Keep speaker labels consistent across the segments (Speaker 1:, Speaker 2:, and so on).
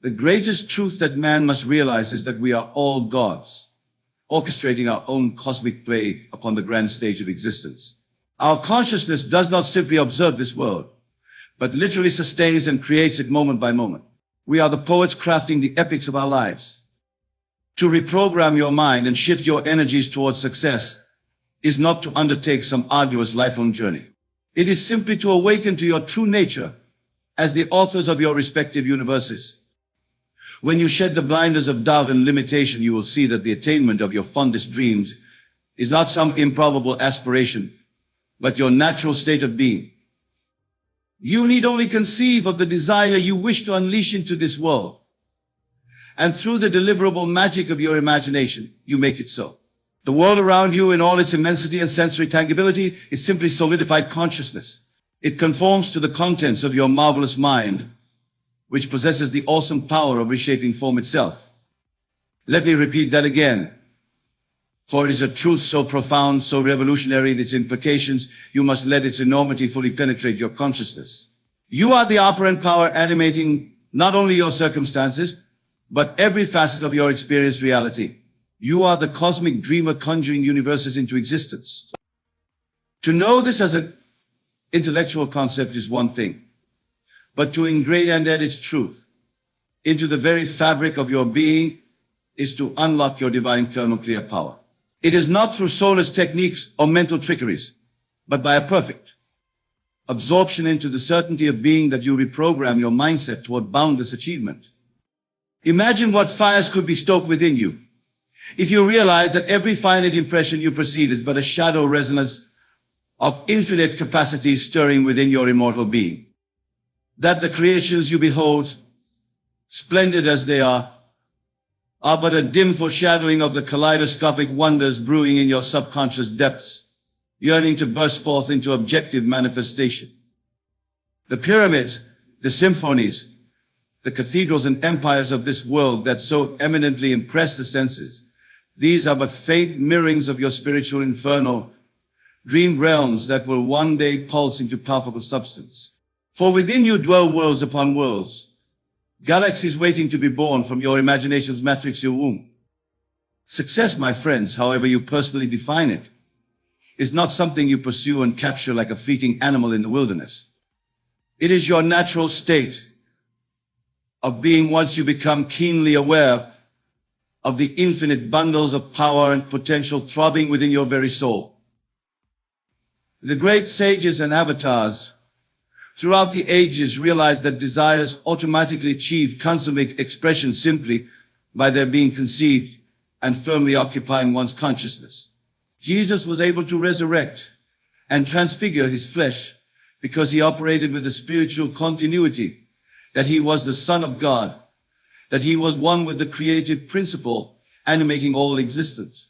Speaker 1: The greatest truth that man must realize is that we are all gods, orchestrating our own cosmic play upon the grand stage of existence. Our consciousness does not simply observe this world, but literally sustains and creates it moment by moment. We are the poets crafting the epics of our lives. To reprogram your mind and shift your energies towards success is not to undertake some arduous lifelong journey. It is simply to awaken to your true nature as the authors of your respective universes. When you shed the blinders of doubt and limitation, you will see that the attainment of your fondest dreams is not some improbable aspiration, but your natural state of being. You need only conceive of the desire you wish to unleash into this world, and through the deliverable magic of your imagination, you make it so. The world around you in all its immensity and sensory tangibility is simply solidified consciousness. It conforms to the contents of your marvelous mind, which possesses the awesome power of reshaping form itself. Let me repeat that again, for it is a truth so profound, so revolutionary in its implications, you must let its enormity fully penetrate your consciousness. You are the operant power animating not only your circumstances, but every facet of your experienced reality. You are the cosmic dreamer conjuring universes into existence. To know this as an intellectual concept is one thing, but to ingrain and add its truth into the very fabric of your being is to unlock your divine thermonuclear power. It is not through soulless techniques or mental trickeries, but by a perfect absorption into the certainty of being that you reprogram your mindset toward boundless achievement. Imagine what fires could be stoked within you if you realize that every finite impression you perceive is but a shadow resonance of infinite capacities stirring within your immortal being. That the creations you behold, splendid as they are but a dim foreshadowing of the kaleidoscopic wonders brewing in your subconscious depths, yearning to burst forth into objective manifestation. The pyramids, the symphonies, the cathedrals and empires of this world that so eminently impress the senses, these are but faint mirrorings of your spiritual inferno, dream realms that will one day pulse into palpable substance. For within you dwell worlds upon worlds, galaxies waiting to be born from your imagination's matrixal womb. Success, my friends, however you personally define it, is not something you pursue and capture like a fleeting animal in the wilderness. It is your natural state of being once you become keenly aware of the infinite bundles of power and potential throbbing within your very soul. The great sages and avatars throughout the ages realized that desires automatically achieve consummate expression simply by their being conceived and firmly occupying one's consciousness. Jesus was able to resurrect and transfigure his flesh because he operated with a spiritual continuity, that he was the Son of God, that he was one with the creative principle animating all existence.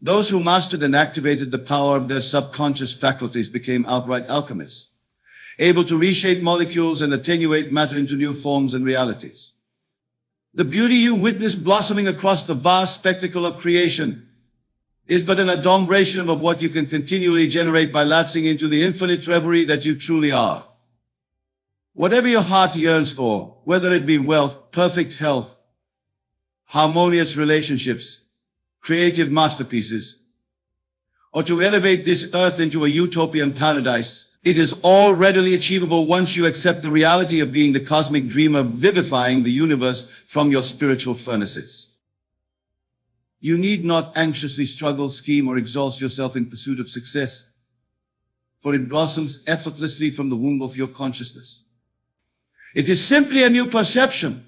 Speaker 1: Those who mastered and activated the power of their subconscious faculties became outright alchemists, able to reshape molecules and attenuate matter into new forms and realities. The beauty you witness blossoming across the vast spectacle of creation is but an adumbration of what you can continually generate by lapsing into the infinite reverie that you truly are. Whatever your heart yearns for, whether it be wealth, perfect health, harmonious relationships, creative masterpieces, or to elevate this earth into a utopian paradise, it is all readily achievable once you accept the reality of being the cosmic dreamer vivifying the universe from your spiritual furnaces. You need not anxiously struggle, scheme, or exhaust yourself in pursuit of success, for it blossoms effortlessly from the womb of your consciousness. It is simply a new perception,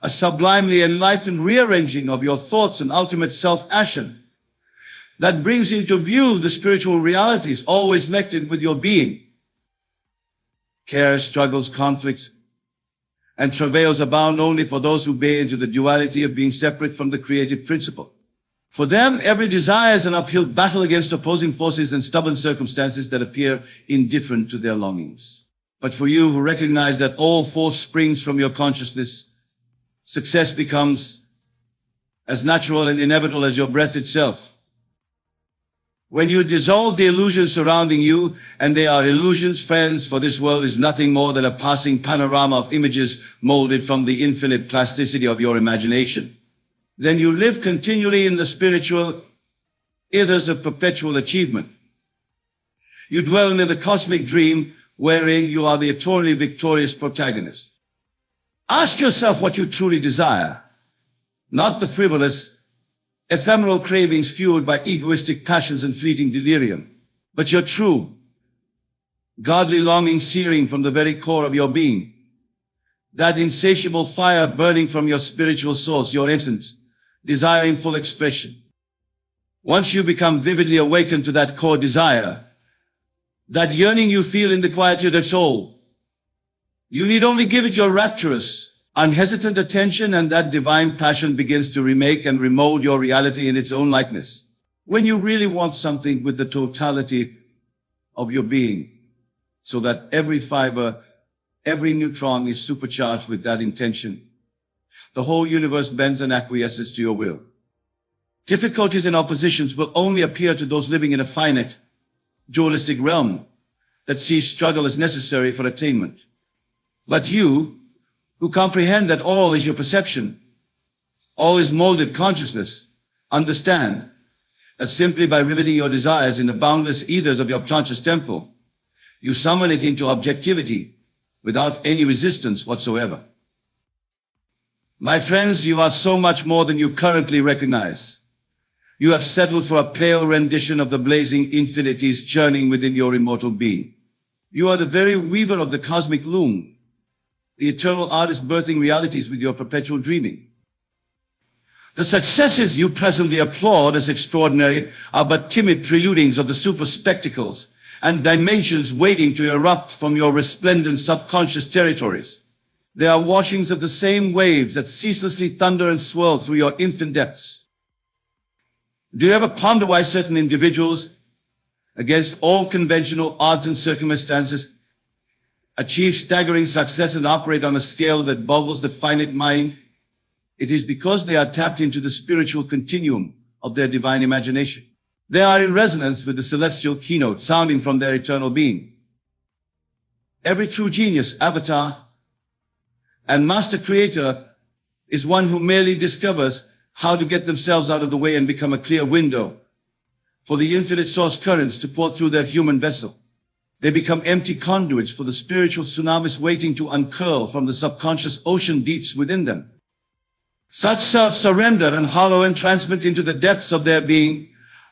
Speaker 1: a sublimely enlightened rearranging of your thoughts and ultimate self-action that brings into view the spiritual realities always connected with your being. Cares, struggles, conflicts, and travails abound only for those who buy into the duality of being separate from the creative principle. For them, every desire is an uphill battle against opposing forces and stubborn circumstances that appear indifferent to their longings. But for you who recognize that all force springs from your consciousness, success becomes as natural and inevitable as your breath itself. When you dissolve the illusions surrounding you, and they are illusions, friends, for this world is nothing more than a passing panorama of images molded from the infinite plasticity of your imagination, then you live continually in the spiritual ethers of perpetual achievement. You dwell in the cosmic dream wherein you are the eternally victorious protagonist. Ask yourself what you truly desire, not the frivolous, ephemeral cravings fueled by egoistic passions and fleeting delirium, but your true, godly longing searing from the very core of your being, that insatiable fire burning from your spiritual source, your essence, desiring full expression. Once you become vividly awakened to that core desire, that yearning you feel in the quietude of soul, you need only give it your rapturous, unhesitant attention, and that divine passion begins to remake and remold your reality in its own likeness. When you really want something with the totality of your being, so that every fiber, every neutron is supercharged with that intention, the whole universe bends and acquiesces to your will. Difficulties and oppositions will only appear to those living in a finite, dualistic realm that sees struggle as necessary for attainment. But you, who comprehend that all is your perception, all is molded consciousness, understand that simply by riveting your desires in the boundless ethers of your conscious temple, you summon it into objectivity without any resistance whatsoever. My friends, you are so much more than you currently recognize. You have settled for a pale rendition of the blazing infinities churning within your immortal being. You are the very weaver of the cosmic loom, the eternal artist birthing realities with your perpetual dreaming. The successes you presently applaud as extraordinary are but timid preludings of the super spectacles and dimensions waiting to erupt from your resplendent subconscious territories. They are washings of the same waves that ceaselessly thunder and swirl through your infinite depths. Do you ever ponder why certain individuals, against all conventional odds and circumstances, achieve staggering success and operate on a scale that boggles the finite mind? It is because they are tapped into the spiritual continuum of their divine imagination. They are in resonance with the celestial keynote sounding from their eternal being. Every true genius, avatar, and master creator is one who merely discovers how to get themselves out of the way and become a clear window for the infinite source currents to pour through their human vessel. They become empty conduits for the spiritual tsunamis waiting to uncurl from the subconscious ocean deeps within them. Such self-surrender and hollow entrancement into the depths of their being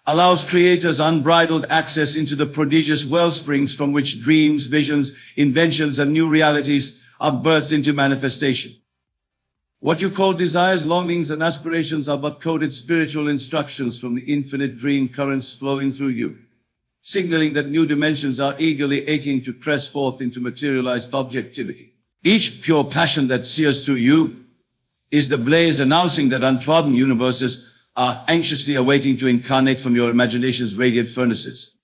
Speaker 1: allows creators unbridled access into the prodigious wellsprings from which dreams, visions, inventions, and new realities are birthed into manifestation. What you call desires, longings, and aspirations are but coded spiritual instructions from the infinite dream currents flowing through you, signaling that new dimensions are eagerly aching to press forth into materialized objectivity. Each pure passion that sears through you is the blaze announcing that untrodden universes are anxiously awaiting to incarnate from your imagination's radiant furnaces.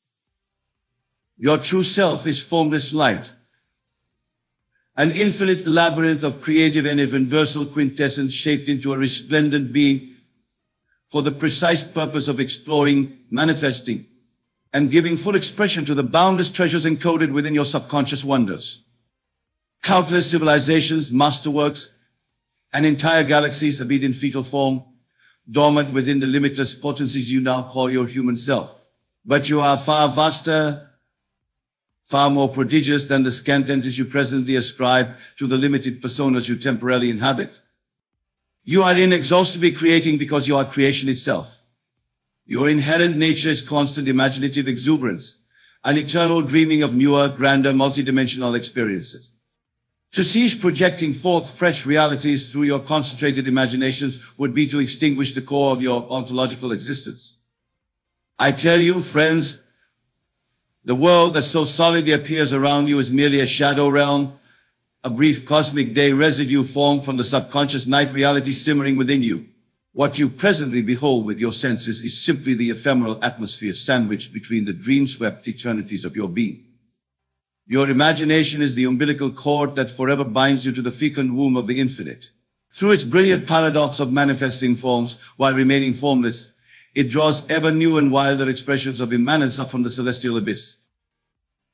Speaker 1: Your true self is formless light, an infinite labyrinth of creative and universal quintessence shaped into a resplendent being for the precise purpose of exploring, manifesting, and giving full expression to the boundless treasures encoded within your subconscious wonders. Countless civilizations, masterworks, and entire galaxies have been in fetal form, dormant within the limitless potencies you now call your human self. But you are far vaster, far more prodigious than the scant entities you presently ascribe to the limited personas you temporarily inhabit. You are inexhaustibly creating because you are creation itself. Your inherent nature is constant imaginative exuberance, an eternal dreaming of newer, grander, multidimensional experiences. To cease projecting forth fresh realities through your concentrated imaginations would be to extinguish the core of your ontological existence. I tell you, friends, the world that so solidly appears around you is merely a shadow realm, a brief cosmic day residue formed from the subconscious night reality simmering within you. What you presently behold with your senses is simply the ephemeral atmosphere sandwiched between the dream-swept eternities of your being. Your imagination is the umbilical cord that forever binds you to the fecund womb of the infinite. Through its brilliant paradox of manifesting forms while remaining formless, it draws ever new and wilder expressions of immanence up from the celestial abyss.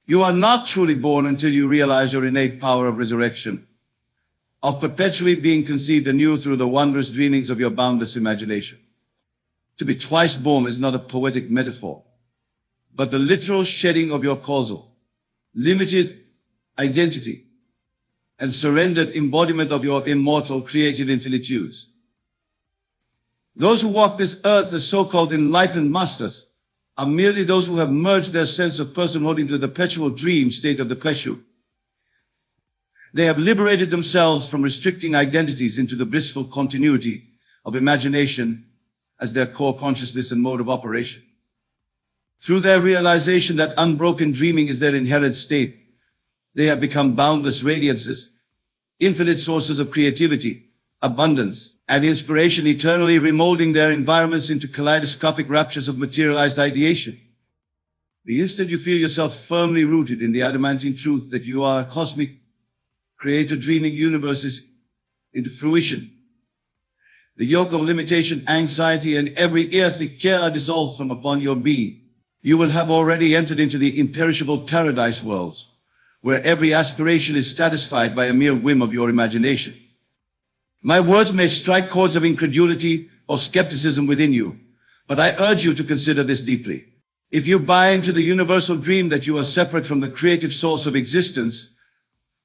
Speaker 1: You are not truly born until you realize your innate power of resurrection, of perpetually being conceived anew through the wondrous dreamings of your boundless imagination. To be twice born is not a poetic metaphor, but the literal shedding of your causal, limited identity, and surrendered embodiment of your immortal, created infinitudes. Those who walk this earth as so-called enlightened masters are merely those who have merged their sense of personhood into the perpetual dream state of the Kleshu. They have liberated themselves from restricting identities into the blissful continuity of imagination as their core consciousness and mode of operation. Through their realization that unbroken dreaming is their inherent state, they have become boundless radiances, infinite sources of creativity, abundance, and inspiration, eternally remolding their environments into kaleidoscopic raptures of materialized ideation. The instant you feel yourself firmly rooted in the adamantine truth that you are a cosmic creator dreaming universes into fruition, the yoke of limitation, anxiety, and every earthly care are dissolved from upon your being. You will have already entered into the imperishable paradise worlds, where every aspiration is satisfied by a mere whim of your imagination. My words may strike chords of incredulity or skepticism within you, but I urge you to consider this deeply. If you buy into the universal dream that you are separate from the creative source of existence,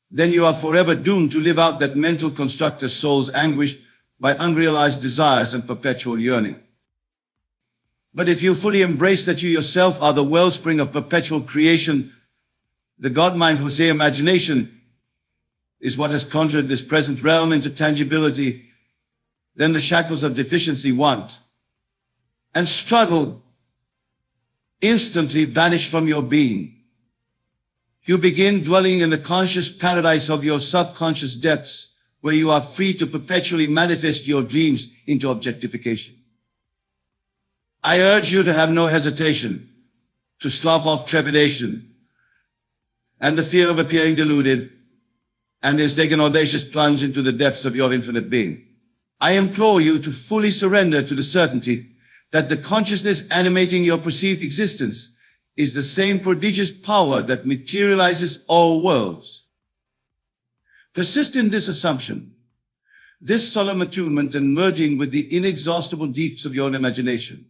Speaker 1: then you are forever doomed to live out that mental construct as souls anguished by unrealized desires and perpetual yearning. But if you fully embrace that you yourself are the wellspring of perpetual creation, the God-mind Jose imagination is what has conjured this present realm into tangibility, then the shackles of deficiency, want, and struggle instantly vanish from your being. You begin dwelling in the conscious paradise of your subconscious depths, where you are free to perpetually manifest your dreams into objectification. I urge you to have no hesitation, to slough off trepidation and the fear of appearing deluded, and take an audacious plunge into the depths of your infinite being. I implore you to fully surrender to the certainty that the consciousness animating your perceived existence is the same prodigious power that materializes all worlds. Persist in this assumption, this solemn attunement and merging with the inexhaustible deeps of your imagination,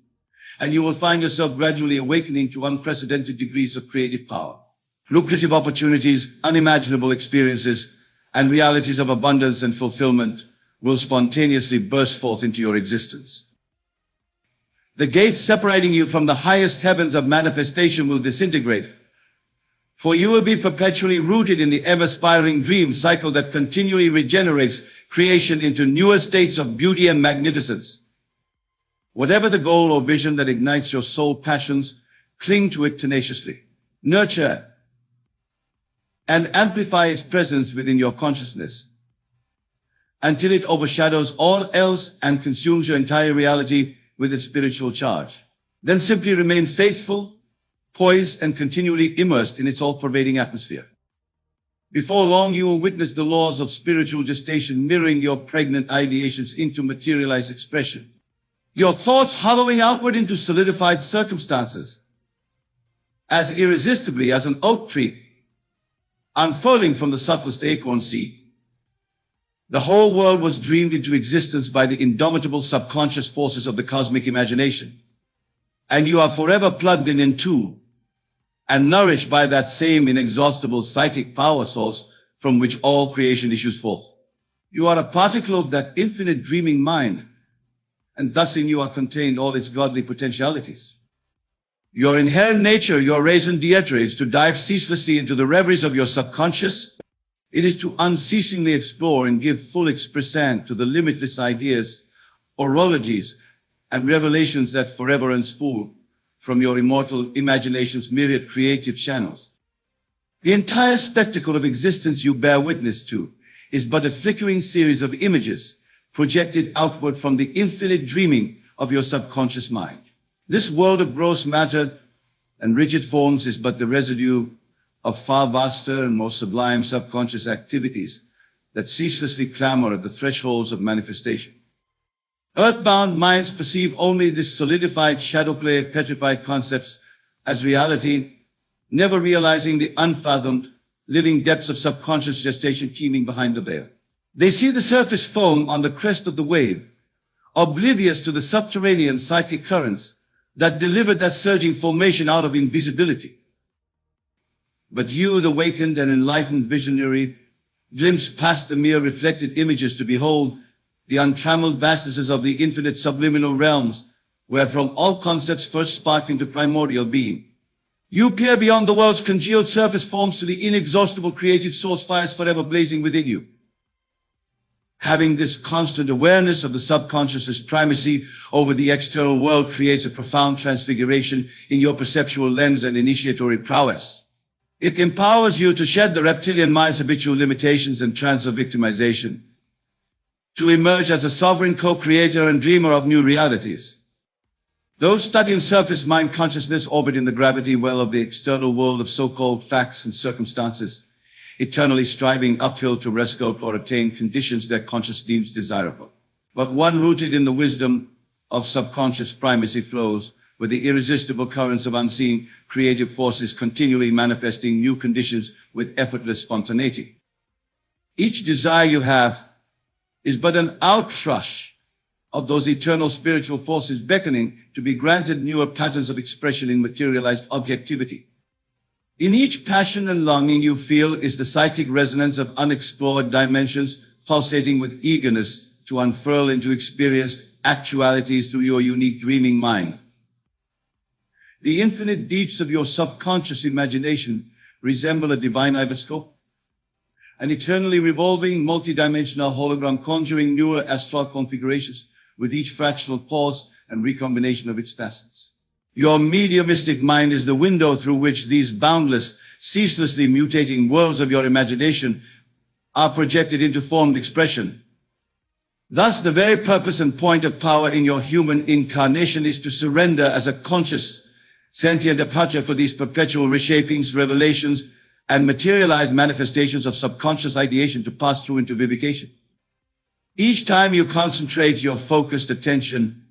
Speaker 1: and you will find yourself gradually awakening to unprecedented degrees of creative power. Lucrative opportunities, unimaginable experiences, and realities of abundance and fulfillment will spontaneously burst forth into your existence. The gates separating you from the highest heavens of manifestation will disintegrate, for you will be perpetually rooted in the ever-spiraling dream cycle that continually regenerates creation into newer states of beauty and magnificence. Whatever the goal or vision that ignites your soul passions, cling to it tenaciously. Nurture and amplify its presence within your consciousness until it overshadows all else and consumes your entire reality with its spiritual charge. Then simply remain faithful, poised, and continually immersed in its all-pervading atmosphere. Before long, you will witness the laws of spiritual gestation mirroring your pregnant ideations into materialized expression. Your thoughts hollowing outward into solidified circumstances, as irresistibly as an oak tree unfurling from the subtlest acorn seed. The whole world was dreamed into existence by the indomitable subconscious forces of the cosmic imagination, and you are forever plugged in into and nourished by that same inexhaustible psychic power source from which all creation issues forth. You are a particle of that infinite dreaming mind, and thus in you are contained all its godly potentialities. Your inherent nature, your raison d'etre, is to dive ceaselessly into the reveries of your subconscious. It is to unceasingly explore and give full expression to the limitless ideas, orologies, and revelations that forever unspool from your immortal imagination's myriad creative channels. The entire spectacle of existence you bear witness to is but a flickering series of images projected outward from the infinite dreaming of your subconscious mind. This world of gross matter and rigid forms is but the residue of far vaster and more sublime subconscious activities that ceaselessly clamor at the thresholds of manifestation. Earthbound minds perceive only this solidified shadow play, petrified concepts as reality, never realizing the unfathomed, living depths of subconscious gestation teeming behind the veil. They see the surface foam on the crest of the wave, oblivious to the subterranean psychic currents that delivered that surging formation out of invisibility. But you, the awakened and enlightened visionary, glimpse past the mere reflected images to behold the untrammeled vastnesses of the infinite subliminal realms, wherefrom all concepts first spark into primordial being. You peer beyond the world's congealed surface forms to the inexhaustible creative source fires forever blazing within you. Having this constant awareness of the subconscious's primacy over the external world creates a profound transfiguration in your perceptual lens and initiatory prowess. It empowers you to shed the reptilian mind's habitual limitations and trance of victimization, to emerge as a sovereign co-creator and dreamer of new realities. Those stuck in surface mind consciousness orbit in the gravity well of the external world of so-called facts and circumstances, eternally striving uphill to rescue or attain conditions their conscious deems desirable. But one rooted in the wisdom of subconscious primacy flows with the irresistible currents of unseen creative forces continually manifesting new conditions with effortless spontaneity. Each desire you have is but an outrush of those eternal spiritual forces beckoning to be granted newer patterns of expression in materialized objectivity. In each passion and longing you feel is the psychic resonance of unexplored dimensions pulsating with eagerness to unfurl into experienced actualities through your unique dreaming mind. The infinite deeps of your subconscious imagination resemble a divine ibiscope, an eternally revolving multidimensional hologram conjuring newer astral configurations with each fractional pause and recombination of its facets. Your mediumistic mind is the window through which these boundless, ceaselessly mutating worlds of your imagination are projected into formed expression. Thus, the very purpose and point of power in your human incarnation is to surrender as a conscious, sentient departure for these perpetual reshapings, revelations, and materialized manifestations of subconscious ideation to pass through into vivification. Each time you concentrate your focused attention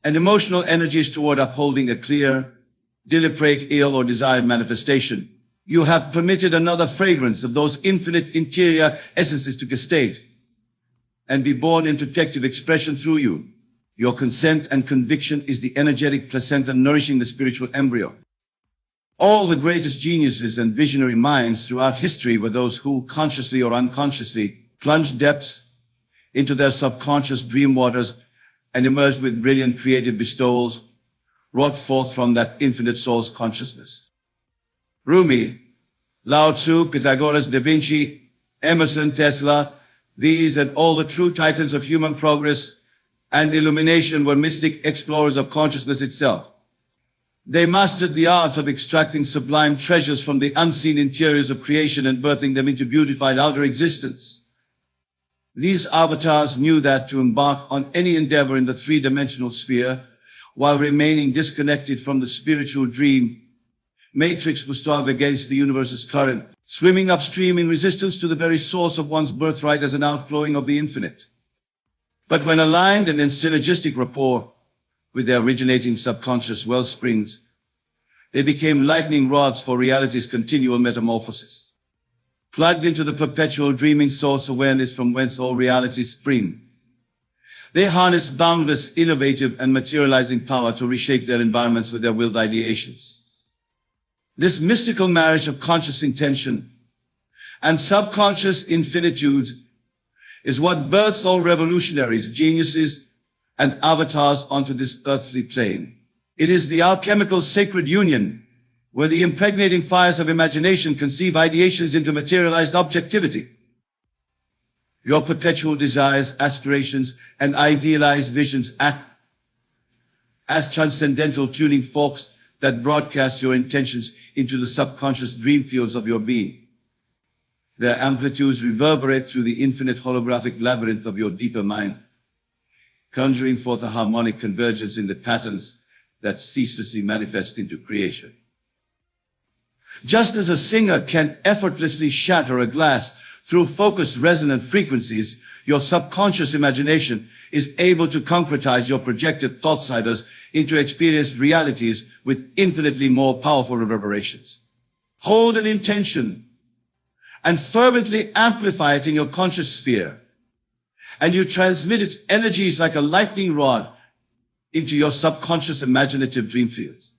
Speaker 1: and emotional energies toward upholding a clear, deliberate, ill, or desired manifestation, you have permitted another fragrance of those infinite interior essences to gestate and be born in protective expression through you. Your consent and conviction is the energetic placenta nourishing the spiritual embryo. All the greatest geniuses and visionary minds throughout history were those who, consciously or unconsciously, plunged depths into their subconscious dream waters and emerged with brilliant creative bestowals wrought forth from that infinite soul's consciousness. Rumi, Lao Tzu, Pythagoras, Da Vinci, Emerson, Tesla, these and all the true titans of human progress and illumination were mystic explorers of consciousness itself. They mastered the art of extracting sublime treasures from the unseen interiors of creation and birthing them into beautified outer existence. These avatars knew that to embark on any endeavor in the three-dimensional sphere while remaining disconnected from the spiritual dream matrix was strove against the universe's current, swimming upstream in resistance to the very source of one's birthright as an outflowing of the infinite. But when aligned and in synergistic rapport with their originating subconscious well springs, they became lightning rods for reality's continual metamorphosis. Plugged into the perpetual dreaming source awareness from whence all realities spring, they harness boundless, innovative, and materializing power to reshape their environments with their willed ideations. This mystical marriage of conscious intention and subconscious infinitudes is what births all revolutionaries, geniuses, and avatars onto this earthly plane. It is the alchemical sacred union where the impregnating fires of imagination conceive ideations into materialized objectivity. Your perpetual desires, aspirations, and idealized visions act as transcendental tuning forks that broadcast your intentions into the subconscious dream fields of your being. Their amplitudes reverberate through the infinite holographic labyrinth of your deeper mind, conjuring forth a harmonic convergence in the patterns that ceaselessly manifest into creation. Just as a singer can effortlessly shatter a glass through focused resonant frequencies, your subconscious imagination is able to concretize your projected thought sliders into experienced realities with infinitely more powerful reverberations. Hold an intention and fervently amplify it in your conscious sphere, and you transmit its energies like a lightning rod into your subconscious imaginative dream fields.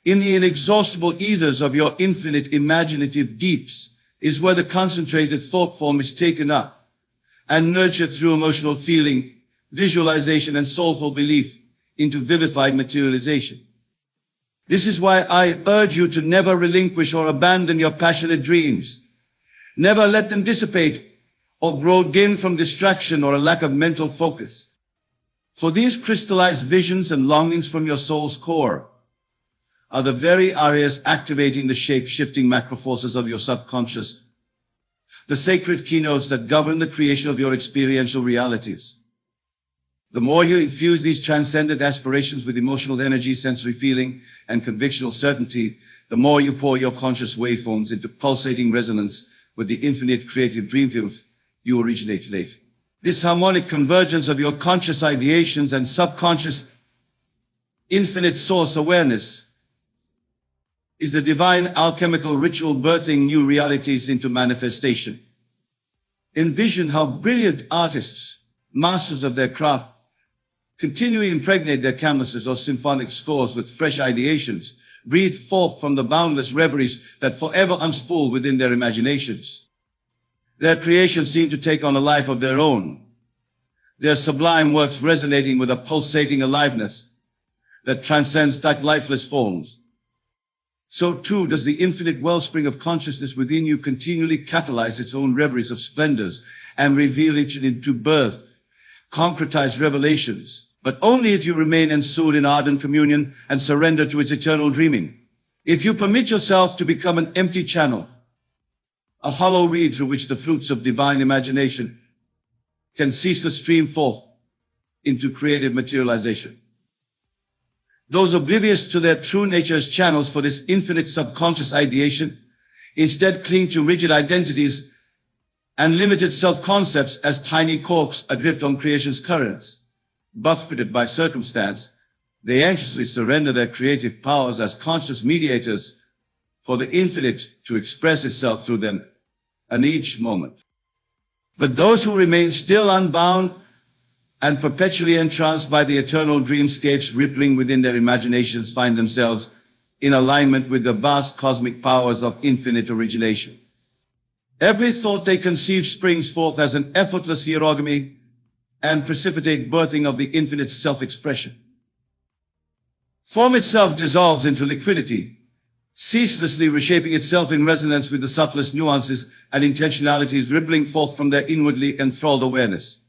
Speaker 1: In the inexhaustible ethers of your infinite imaginative deeps is where the concentrated thought form is taken up and nurtured through emotional feeling, visualization, and soulful belief into vivified materialization. This is why I urge you to never relinquish or abandon your passionate dreams. Never let them dissipate or grow dim from distraction or a lack of mental focus. For these crystallized visions and longings from your soul's core are the very areas activating the shape-shifting macro forces of your subconscious, the sacred keynotes that govern the creation of your experiential realities. The more you infuse these transcendent aspirations with emotional energy, sensory feeling, and convictional certainty, the more you pour your conscious waveforms into pulsating resonance with the infinite creative dream field you originate to live. This harmonic convergence of your conscious ideations and subconscious infinite source awareness is the divine alchemical ritual birthing new realities into manifestation. Envision how brilliant artists, masters of their craft, continually impregnate their canvases or symphonic scores with fresh ideations, breathe forth from the boundless reveries that forever unspool within their imaginations. Their creations seem to take on a life of their own, their sublime works resonating with a pulsating aliveness that transcends such lifeless forms. So too does the infinite wellspring of consciousness within you continually catalyze its own reveries of splendors and reveal it into birth, concretized revelations, but only if you remain ensouled in ardent communion and surrender to its eternal dreaming. If you permit yourself to become an empty channel, a hollow reed through which the fruits of divine imagination can ceaseless stream forth into creative materialization. Those oblivious to their true nature as channels for this infinite subconscious ideation instead cling to rigid identities and limited self-concepts as tiny corks adrift on creation's currents. Buffeted by circumstance, they anxiously surrender their creative powers as conscious mediators for the infinite to express itself through them in each moment. But those who remain still unbound and perpetually entranced by the eternal dreamscapes rippling within their imaginations find themselves in alignment with the vast cosmic powers of infinite origination. Every thought they conceive springs forth as an effortless hierogamy and precipitate birthing of the infinite self-expression. Form itself dissolves into liquidity, ceaselessly reshaping itself in resonance with the subtlest nuances and intentionalities rippling forth from their inwardly enthralled awareness.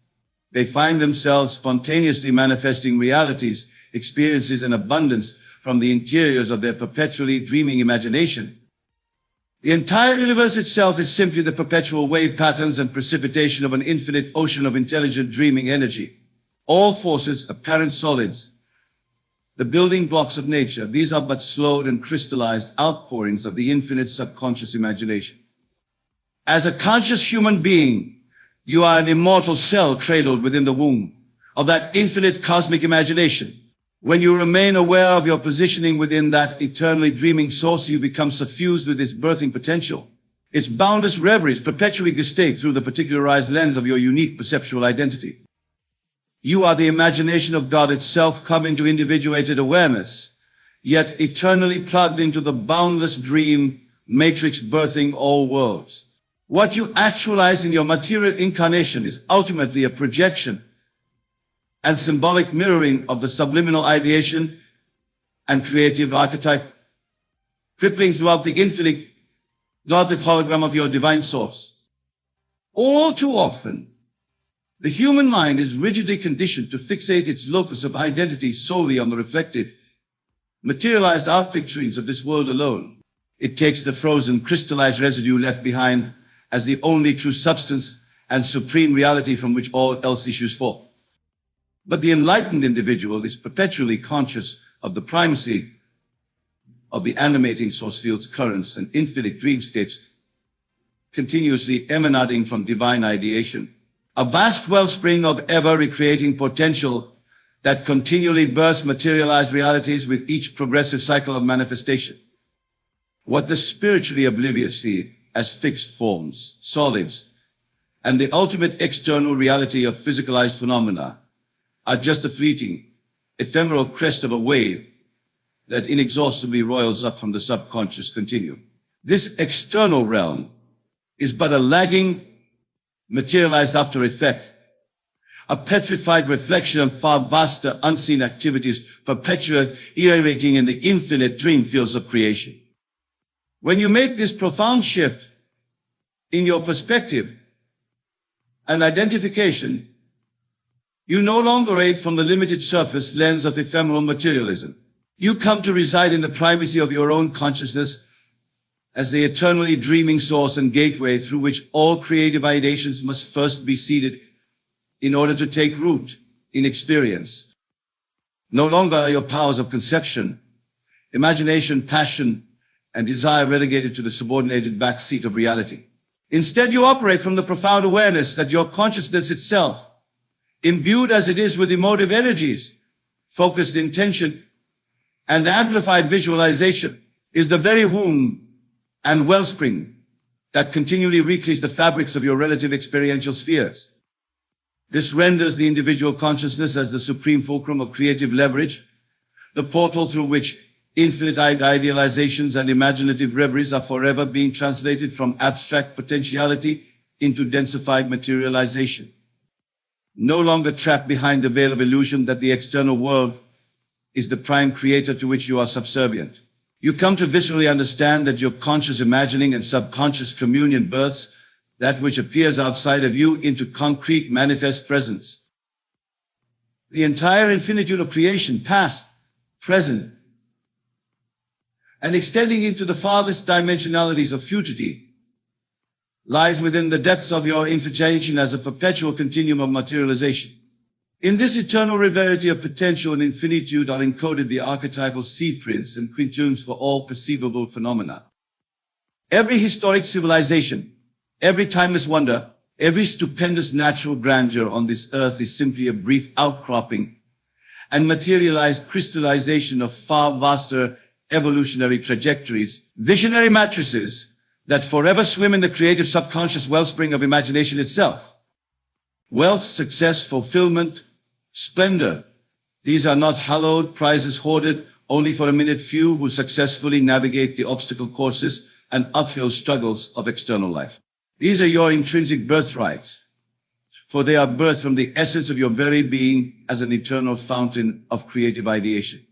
Speaker 1: They find themselves spontaneously manifesting realities, experiences, and abundance from the interiors of their perpetually dreaming imagination. The entire universe itself is simply the perpetual wave patterns and precipitation of an infinite ocean of intelligent dreaming energy. All forces, apparent solids, the building blocks of nature, these are but slowed and crystallized outpourings of the infinite subconscious imagination. As a conscious human being, you are an immortal cell cradled within the womb of that infinite cosmic imagination. When you remain aware of your positioning within that eternally dreaming source, you become suffused with its birthing potential. Its boundless reveries perpetually gestate through the particularized lens of your unique perceptual identity. You are the imagination of God itself come into individuated awareness, yet eternally plugged into the boundless dream matrix birthing all worlds. What you actualize in your material incarnation is ultimately a projection and symbolic mirroring of the subliminal ideation and creative archetype, crippling throughout the infinite Gothic hologram of your divine source. All too often, the human mind is rigidly conditioned to fixate its locus of identity solely on the reflected, materialized outpicturings of this world alone. It takes the frozen, crystallized residue left behind as the only true substance and supreme reality from which all else issues forth. But the enlightened individual is perpetually conscious of the primacy of the animating source field's currents and infinite dreamscapes continuously emanating from divine ideation. a vast wellspring of ever-recreating potential that continually births materialized realities with each progressive cycle of manifestation. What the spiritually oblivious see as fixed forms, solids, and the ultimate external reality of physicalized phenomena are just a fleeting, ephemeral crest of a wave that inexhaustibly roils up from the subconscious continuum. This external realm is but a lagging, materialized after effect, a petrified reflection of far vaster unseen activities perpetuating in the infinite dream fields of creation. When you make this profound shift in your perspective and identification, you no longer aid from the limited surface lens of ephemeral materialism. You come to reside in the primacy of your own consciousness as the eternally dreaming source and gateway through which all creative ideations must first be seeded in order to take root in experience. No longer are your powers of conception, imagination, passion, and desire relegated to the subordinated backseat of reality. Instead, you operate from the profound awareness that your consciousness itself, imbued as it is with emotive energies, focused intention, and amplified visualization, is the very womb and wellspring that continually recreates the fabrics of your relative experiential spheres. This renders the individual consciousness as the supreme fulcrum of creative leverage, the portal through which infinite idealizations and imaginative reveries are forever being translated from abstract potentiality into densified materialization. No longer trapped behind the veil of illusion that the external world is the prime creator to which you are subservient. You come to viscerally understand that your conscious imagining and subconscious communion births that which appears outside of you into concrete manifest presence. The entire infinitude of creation, past, present, and extending into the farthest dimensionalities of futurity, lies within the depths of your infinitude as a perpetual continuum of materialization. In this eternal rarity of potential and infinitude are encoded the archetypal seed prints and quintunes for all perceivable phenomena. Every historic civilization, every timeless wonder, every stupendous natural grandeur on this earth is simply a brief outcropping and materialized crystallization of far vaster evolutionary trajectories, visionary matrices that forever swim in the creative subconscious wellspring of imagination itself. Wealth, success, fulfillment, splendor, these are not hallowed prizes hoarded only for a minute few who successfully navigate the obstacle courses and uphill struggles of external life. These are your intrinsic birthrights, for they are birthed from the essence of your very being as an eternal fountain of creative ideation.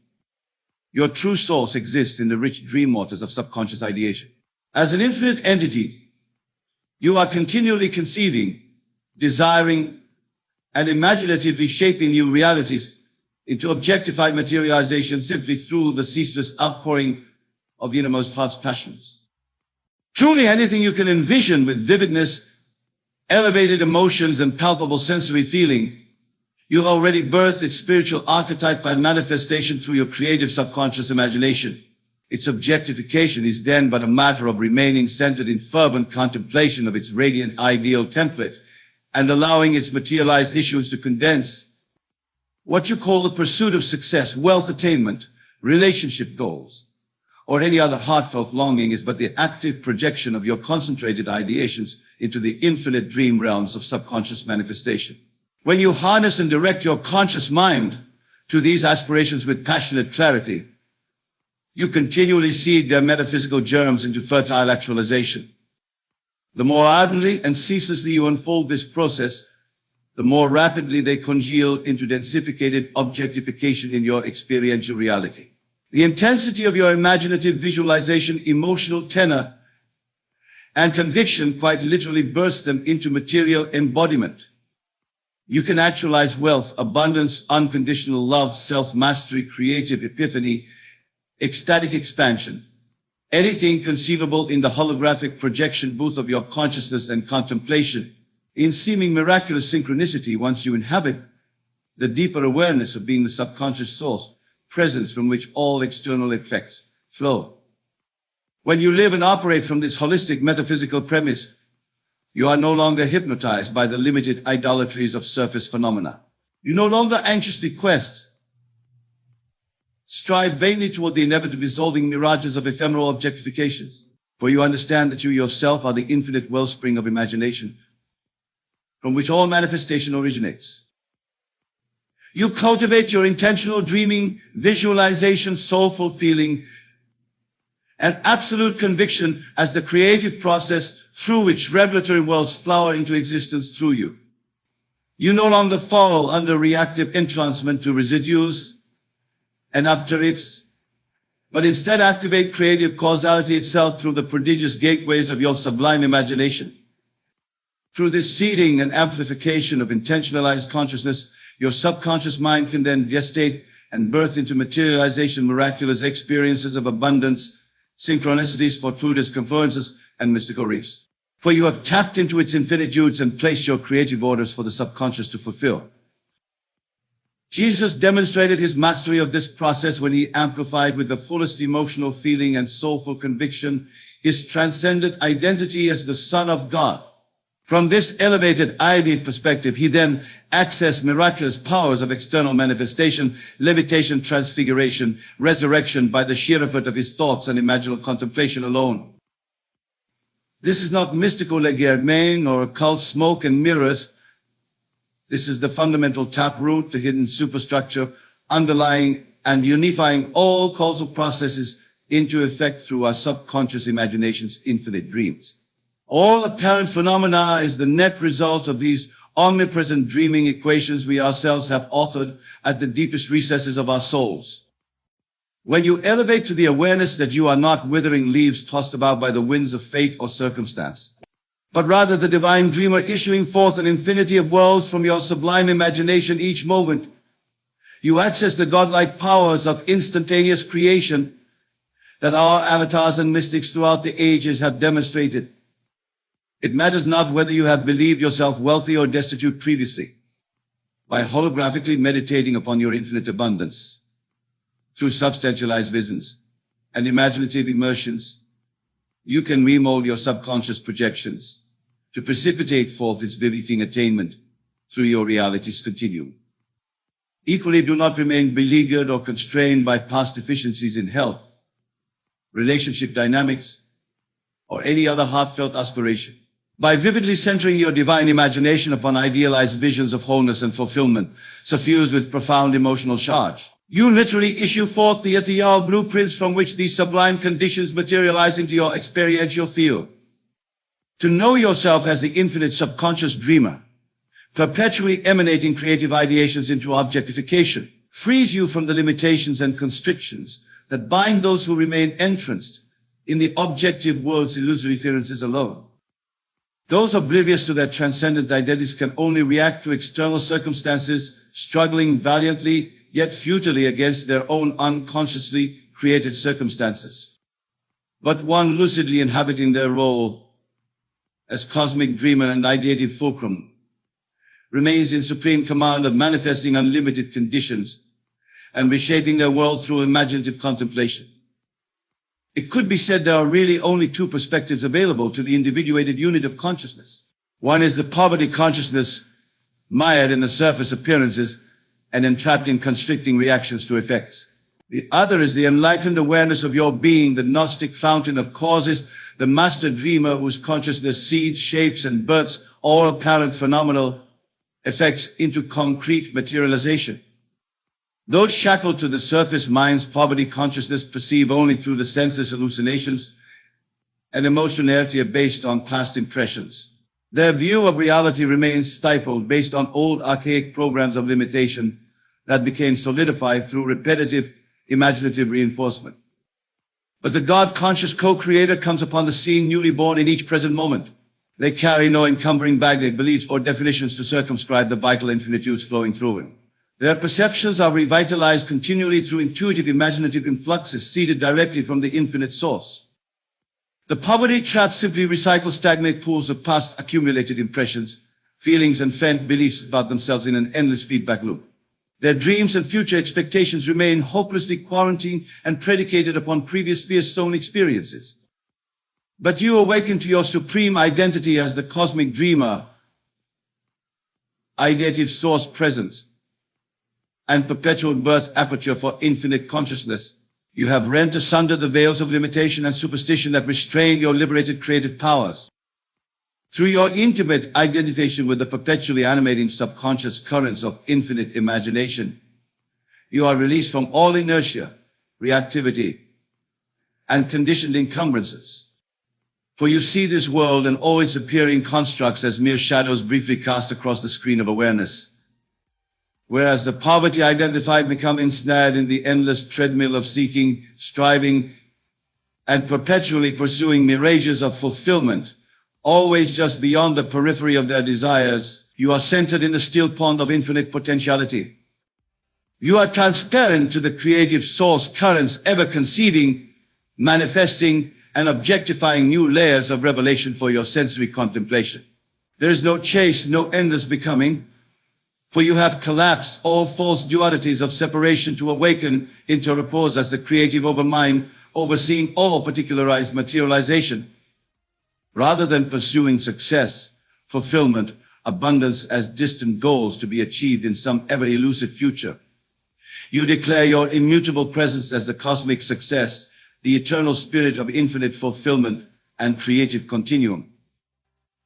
Speaker 1: Your true source exists in the rich dream waters of subconscious ideation. As an infinite entity, you are continually conceiving, desiring, and imaginatively shaping new realities into objectified materialization simply through the ceaseless outpouring of the innermost heart's passions. Truly anything you can envision with vividness, elevated emotions, and palpable sensory feeling, you have already birthed its spiritual archetype by manifestation through your creative subconscious imagination. Its objectification is then but a matter of remaining centered in fervent contemplation of its radiant ideal template and allowing its materialized issues to condense. What you call the pursuit of success, wealth attainment, relationship goals, or any other heartfelt longing is but the active projection of your concentrated ideations into the infinite dream realms of subconscious manifestation. When you harness and direct your conscious mind to these aspirations with passionate clarity, you continually seed their metaphysical germs into fertile actualization. The more ardently and ceaselessly you unfold this process, the more rapidly they congeal into densificated objectification in your experiential reality. The intensity of your imaginative visualization, emotional tenor, and conviction quite literally bursts them into material embodiment. You can actualize wealth, abundance, unconditional love, self-mastery, creative epiphany, ecstatic expansion, anything conceivable in the holographic projection booth of your consciousness and contemplation, in seeming miraculous synchronicity once you inhabit the deeper awareness of being the subconscious source, presence from which all external effects flow. When you live and operate from this holistic metaphysical premise, You are no longer hypnotized by the limited idolatries of surface phenomena. You no longer anxiously strive vainly toward the inevitably dissolving mirages of ephemeral objectifications, for you understand that you yourself are the infinite wellspring of imagination, from which all manifestation originates. You cultivate your intentional dreaming, visualization, soulful feeling, and absolute conviction as the creative process through which revelatory worlds flower into existence through you. You no longer fall under reactive entrancement to residues and after-ifs, but instead activate creative causality itself through the prodigious gateways of your sublime imagination. Through this seeding and amplification of intentionalized consciousness, your subconscious mind can then gestate and birth into materialization miraculous experiences of abundance, synchronicities, fortuitous confluences, and mystical reefs. For you have tapped into its infinitudes and placed your creative orders for the subconscious to fulfill. Jesus demonstrated his mastery of this process when he amplified with the fullest emotional feeling and soulful conviction his transcendent identity as the Son of God. From this elevated ideal perspective, he then accessed miraculous powers of external manifestation, levitation, transfiguration, resurrection by the sheer effort of his thoughts and imaginal contemplation alone. This is not mystical legerdemain or occult smoke and mirrors. This is the fundamental taproot, the hidden superstructure, underlying and unifying all causal processes into effect through our subconscious imagination's infinite dreams. All apparent phenomena is the net result of these omnipresent dreaming equations we ourselves have authored at the deepest recesses of our souls. When you elevate to the awareness that you are not withering leaves tossed about by the winds of fate or circumstance, but rather the divine dreamer issuing forth an infinity of worlds from your sublime imagination each moment, you access the godlike powers of instantaneous creation that our avatars and mystics throughout the ages have demonstrated. It matters not whether you have believed yourself wealthy or destitute previously. By holographically meditating upon your infinite abundance, through substantialized visions and imaginative immersions, you can remold your subconscious projections to precipitate forth its vivifying attainment through your reality's continuum. Equally, do not remain beleaguered or constrained by past deficiencies in health, relationship dynamics, or any other heartfelt aspiration. By vividly centering your divine imagination upon idealized visions of wholeness and fulfillment, suffused with profound emotional charge, you literally issue forth the ethereal blueprints from which these sublime conditions materialize into your experiential field. To know yourself as the infinite subconscious dreamer, perpetually emanating creative ideations into objectification, frees you from the limitations and constrictions that bind those who remain entranced in the objective world's illusory appearances alone. Those oblivious to their transcendent identities can only react to external circumstances, struggling valiantly yet futilely against their own unconsciously created circumstances. But one lucidly inhabiting their role as cosmic dreamer and ideative fulcrum remains in supreme command of manifesting unlimited conditions and reshaping their world through imaginative contemplation. It could be said there are really only two perspectives available to the individuated unit of consciousness. One is the poverty consciousness, mired in the surface appearances and entrapped in constricting reactions to effects. The other is the enlightened awareness of your being, the Gnostic fountain of causes, the master dreamer whose consciousness seeds, shapes, and births all apparent phenomenal effects into concrete materialization. Those shackled to the surface mind's poverty consciousness perceive only through the senses hallucinations and emotionality based on past impressions. Their view of reality remains stifled based on old archaic programs of limitation that became solidified through repetitive imaginative reinforcement. But the God-conscious co-creator comes upon the scene newly born in each present moment. They carry no encumbering baggage, beliefs, or definitions to circumscribe the vital infinitudes flowing through him. Their perceptions are revitalized continually through intuitive imaginative influxes seeded directly from the infinite source. The poverty trap simply recycles stagnant pools of past accumulated impressions, feelings, and felt beliefs about themselves in an endless feedback loop. Their dreams and future expectations remain hopelessly quarantined and predicated upon previous fear-sown experiences. But you awaken to your supreme identity as the cosmic dreamer, ideative source presence, and perpetual birth aperture for infinite consciousness. You have rent asunder the veils of limitation and superstition that restrain your liberated creative powers. Through your intimate identification with the perpetually animating subconscious currents of infinite imagination, you are released from all inertia, reactivity, and conditioned encumbrances. For you see this world and all its appearing constructs as mere shadows briefly cast across the screen of awareness. Whereas the poverty identified become ensnared in the endless treadmill of seeking, striving, and perpetually pursuing mirages of fulfillment, always just beyond the periphery of their desires, you are centered in the still pond of infinite potentiality. You are transparent to the creative source currents ever conceiving, manifesting, and objectifying new layers of revelation for your sensory contemplation. There is no chase, no endless becoming, for you have collapsed all false dualities of separation to awaken into repose as the creative overmind, overseeing all particularized materialization. Rather than pursuing success, fulfillment, abundance as distant goals to be achieved in some ever elusive future, you declare your immutable presence as the cosmic success, the eternal spirit of infinite fulfillment and creative continuum.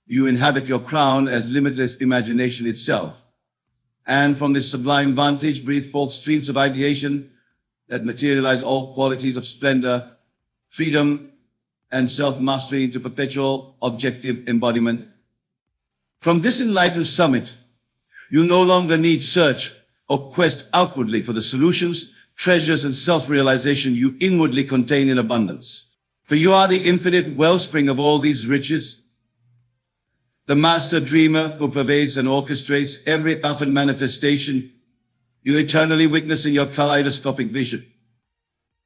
Speaker 1: You inhabit your crown as limitless imagination itself, and from this sublime vantage breathe forth streams of ideation that materialize all qualities of splendor, freedom, and self-mastery into perpetual objective embodiment. From this enlightened summit, you no longer need search or quest outwardly for the solutions, treasures, and self-realization you inwardly contain in abundance. For you are the infinite wellspring of all these riches, the master dreamer who pervades and orchestrates every outward manifestation you eternally witness in your kaleidoscopic vision.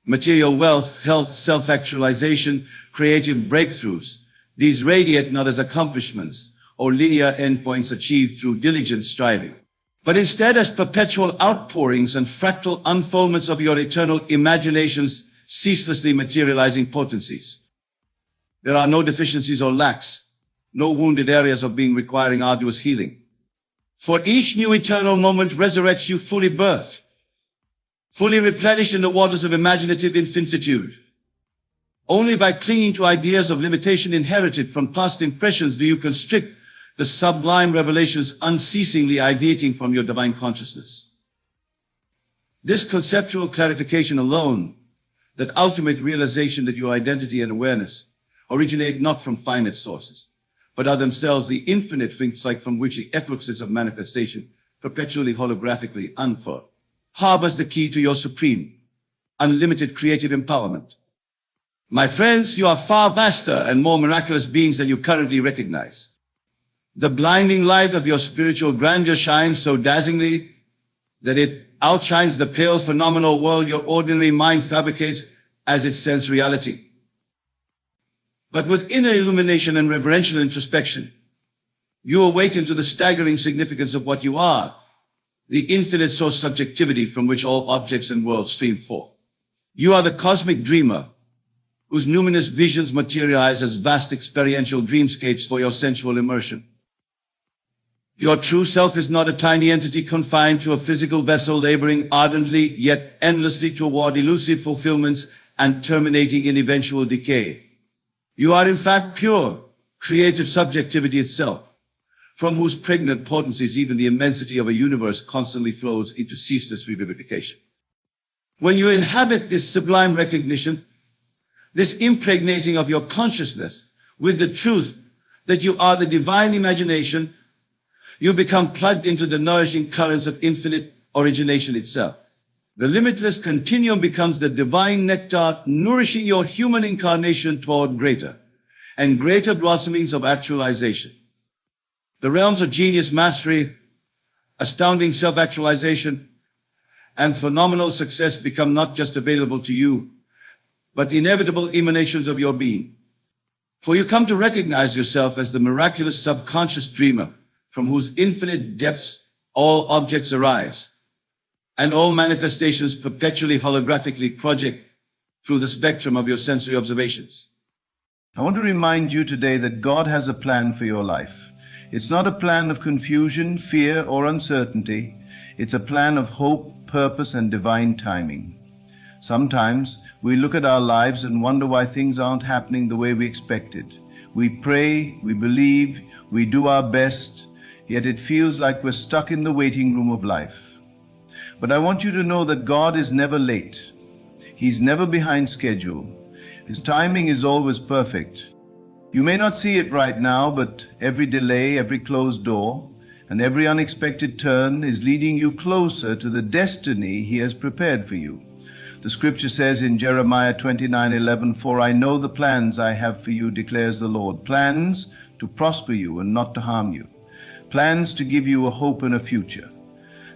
Speaker 1: Material wealth, health, self-actualization, creative breakthroughs, these radiate not as accomplishments or linear endpoints achieved through diligent striving, but instead as perpetual outpourings and fractal unfoldments of your eternal imagination's ceaselessly materializing potencies. There are no deficiencies or lacks, no wounded areas of being requiring arduous healing. For each new eternal moment resurrects you fully birthed, fully replenished in the waters of imaginative infinitude. Only by clinging to ideas of limitation inherited from past impressions do you constrict the sublime revelations unceasingly ideating from your divine consciousness. This conceptual clarification alone, that ultimate realization that your identity and awareness originate not from finite sources, but are themselves the infinite things like from which the effluxes of manifestation perpetually holographically unfurl, harbors the key to your supreme, unlimited creative empowerment. My friends, you are far vaster and more miraculous beings than you currently recognize. The blinding light of your spiritual grandeur shines so dazzlingly that it outshines the pale phenomenal world your ordinary mind fabricates as its sense reality. But with inner illumination and reverential introspection, you awaken to the staggering significance of what you are, the infinite source subjectivity from which all objects and worlds stream forth. You are the cosmic dreamer, whose numinous visions materialize as vast experiential dreamscapes for your sensual immersion. Your true self is not a tiny entity confined to a physical vessel laboring ardently yet endlessly toward elusive fulfillments and terminating in eventual decay. You are in fact pure, creative subjectivity itself, from whose pregnant potencies even the immensity of a universe constantly flows into ceaseless revivification. When you inhabit this sublime recognition, this impregnating of your consciousness with the truth that you are the divine imagination, you become plugged into the nourishing currents of infinite origination itself. The limitless continuum becomes the divine nectar nourishing your human incarnation toward greater and greater blossomings of actualization. The realms of genius mastery, astounding self-actualization, and phenomenal success become not just available to you, but inevitable emanations of your being. For you come to recognize yourself as the miraculous subconscious dreamer from whose infinite depths all objects arise, and all manifestations perpetually holographically project through the spectrum of your sensory observations.
Speaker 2: I want to remind you today that God has a plan for your life. It's not a plan of confusion, fear, or uncertainty. It's a plan of hope, purpose, and divine timing. Sometimes we look at our lives and wonder why things aren't happening the way we expected. We pray, we believe, we do our best, yet it feels like we're stuck in the waiting room of life. But I want you to know that God is never late. He's never behind schedule. His timing is always perfect. You may not see it right now, but every delay, every closed door, and every unexpected turn is leading you closer to the destiny He has prepared for you. The scripture says in Jeremiah 29:11, "For I know the plans I have for you, declares the Lord, plans to prosper you and not to harm you, plans to give you a hope and a future."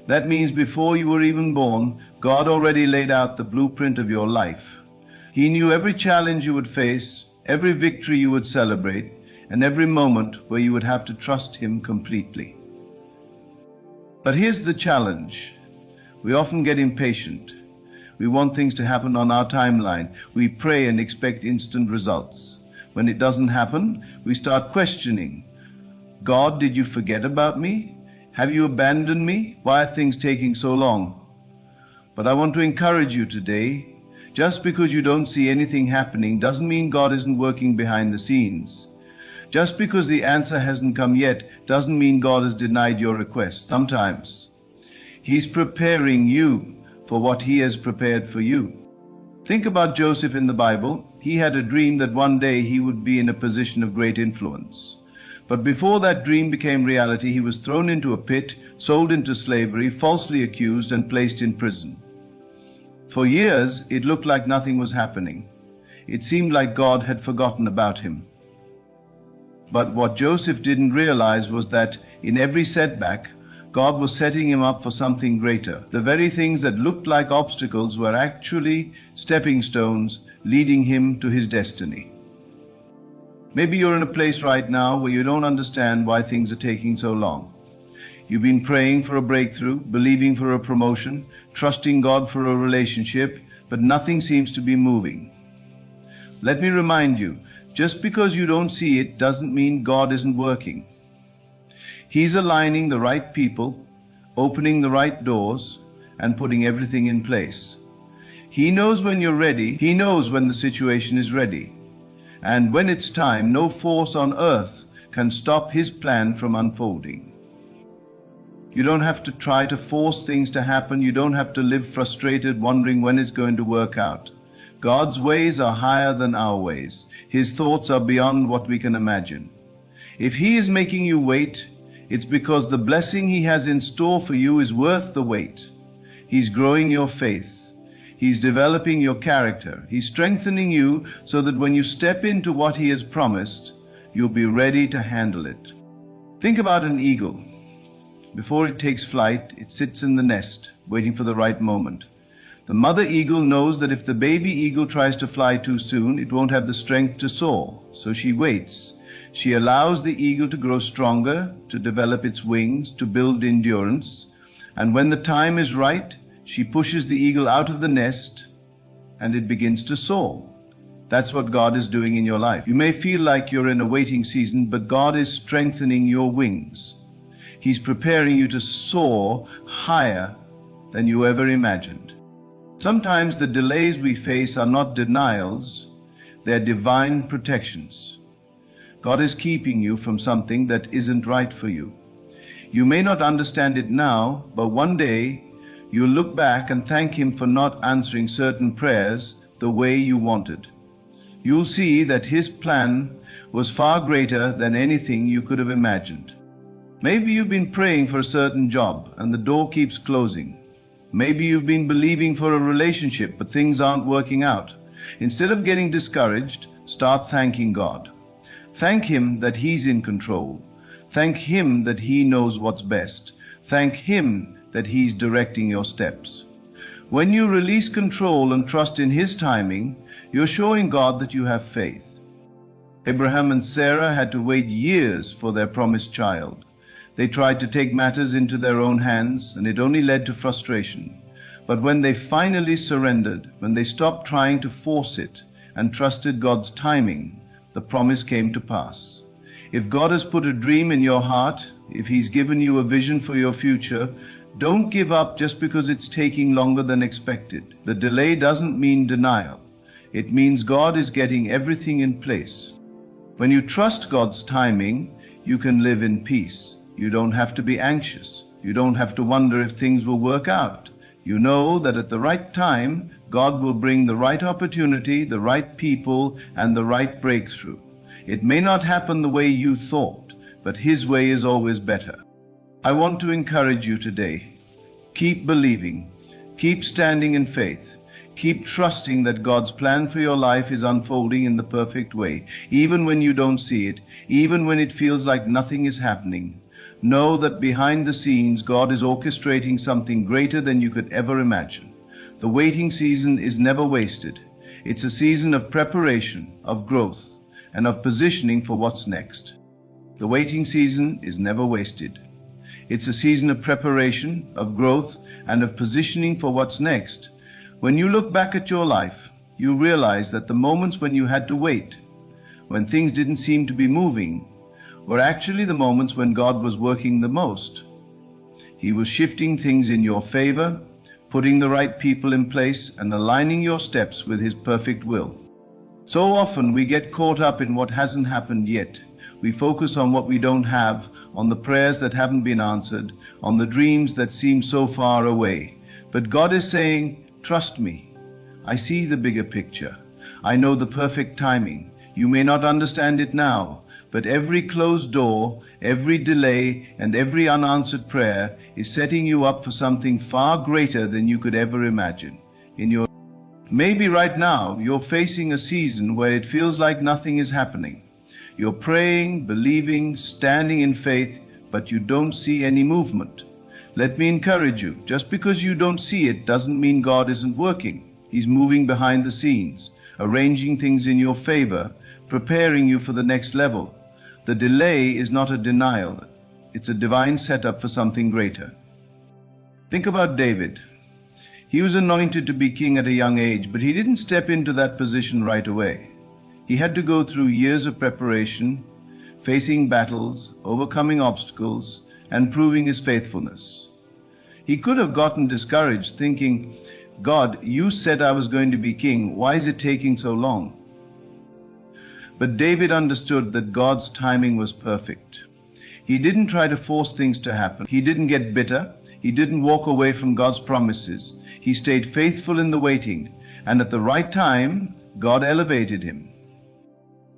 Speaker 2: That means before you were even born, God already laid out the blueprint of your life. He knew every challenge you would face, every victory you would celebrate, and every moment where you would have to trust Him completely. But here's the challenge. We often get impatient. We want things to happen on our timeline. We pray and expect instant results. When it doesn't happen, we start questioning. God, did you forget about me? Have you abandoned me? Why are things taking so long? But I want to encourage you today. Just because you don't see anything happening doesn't mean God isn't working behind the scenes. Just because the answer hasn't come yet doesn't mean God has denied your request. Sometimes He's preparing you for what He has prepared for you. Think about Joseph in the Bible. He had a dream that one day he would be in a position of great influence. But before that dream became reality, he was thrown into a pit, sold into slavery, falsely accused, and placed in prison. For years, it looked like nothing was happening. It seemed like God had forgotten about him. But what Joseph didn't realize was that in every setback, God was setting him up for something greater. The very things that looked like obstacles were actually stepping stones leading him to his destiny. Maybe you're in a place right now where you don't understand why things are taking so long. You've been praying for a breakthrough, believing for a promotion, trusting God for a relationship, but nothing seems to be moving. Let me remind you, just because you don't see it doesn't mean God isn't working. He's aligning the right people, opening the right doors, and putting everything in place. He knows when you're ready. He knows when the situation is ready. And when it's time, no force on earth can stop His plan from unfolding. You don't have to try to force things to happen. You don't have to live frustrated, wondering when it's going to work out. God's ways are higher than our ways. His thoughts are beyond what we can imagine. If He is making you wait, it's because the blessing He has in store for you is worth the wait. He's growing your faith. He's developing your character. He's strengthening you so that when you step into what He has promised, you'll be ready to handle it. Think about an eagle. Before it takes flight, it sits in the nest, waiting for the right moment. The mother eagle knows that if the baby eagle tries to fly too soon, it won't have the strength to soar, so she waits. She allows the eagle to grow stronger, to develop its wings, to build endurance, and when the time is right, she pushes the eagle out of the nest, and it begins to soar. That's what God is doing in your life. You may feel like you're in a waiting season, but God is strengthening your wings. He's preparing you to soar higher than you ever imagined. Sometimes the delays we face are not denials, they're divine protections. God is keeping you from something that isn't right for you. You may not understand it now, but one day you'll look back and thank Him for not answering certain prayers the way you wanted. You'll see that His plan was far greater than anything you could have imagined. Maybe you've been praying for a certain job and the door keeps closing. Maybe you've been believing for a relationship but things aren't working out. Instead of getting discouraged, start thanking God. Thank Him that He's in control. Thank Him that He knows what's best. Thank Him that He's directing your steps. When you release control and trust in His timing, you're showing God that you have faith. Abraham and Sarah had to wait years for their promised child. They tried to take matters into their own hands, and it only led to frustration. But when they finally surrendered, when they stopped trying to force it and trusted God's timing, the promise came to pass. If God has put a dream in your heart, if He's given you a vision for your future, don't give up just because it's taking longer than expected. The delay doesn't mean denial. It means God is getting everything in place. When you trust God's timing, you can live in peace. You don't have to be anxious. You don't have to wonder if things will work out. You know that at the right time, God will bring the right opportunity, the right people, and the right breakthrough. It may not happen the way you thought, but His way is always better. I want to encourage you today. Keep believing. Keep standing in faith. Keep trusting that God's plan for your life is unfolding in the perfect way, even when you don't see it, even when it feels like nothing is happening. Know that behind the scenes, God is orchestrating something greater than you could ever imagine. The waiting season is never wasted. It's a season of preparation, of growth, and of positioning for what's next. The waiting season is never wasted. It's a season of preparation, of growth, and of positioning for what's next. When you look back at your life, you realize that the moments when you had to wait, when things didn't seem to be moving, were actually the moments when God was working the most. He was shifting things in your favor, putting the right people in place, and aligning your steps with His perfect will. So often we get caught up in what hasn't happened yet. We focus on what we don't have, on the prayers that haven't been answered, on the dreams that seem so far away. But God is saying, trust me. I see the bigger picture. I know the perfect timing. You may not understand it now, but every closed door, every delay, and every unanswered prayer is setting you up for something far greater than you could ever imagine. Maybe right now you're facing a season where it feels like nothing is happening. You're praying, believing, standing in faith, but you don't see any movement. Let me encourage you, just because you don't see it doesn't mean God isn't working. He's moving behind the scenes, arranging things in your favor, preparing you for the next level. The delay is not a denial. It's a divine setup for something greater. Think about David. He was anointed to be king at a young age, but he didn't step into that position right away. He had to go through years of preparation, facing battles, overcoming obstacles, and proving his faithfulness. He could have gotten discouraged, thinking, God, you said I was going to be king. Why is it taking so long? But David understood that God's timing was perfect. He didn't try to force things to happen. He didn't get bitter. He didn't walk away from God's promises. He stayed faithful in the waiting, and at the right time, God elevated him.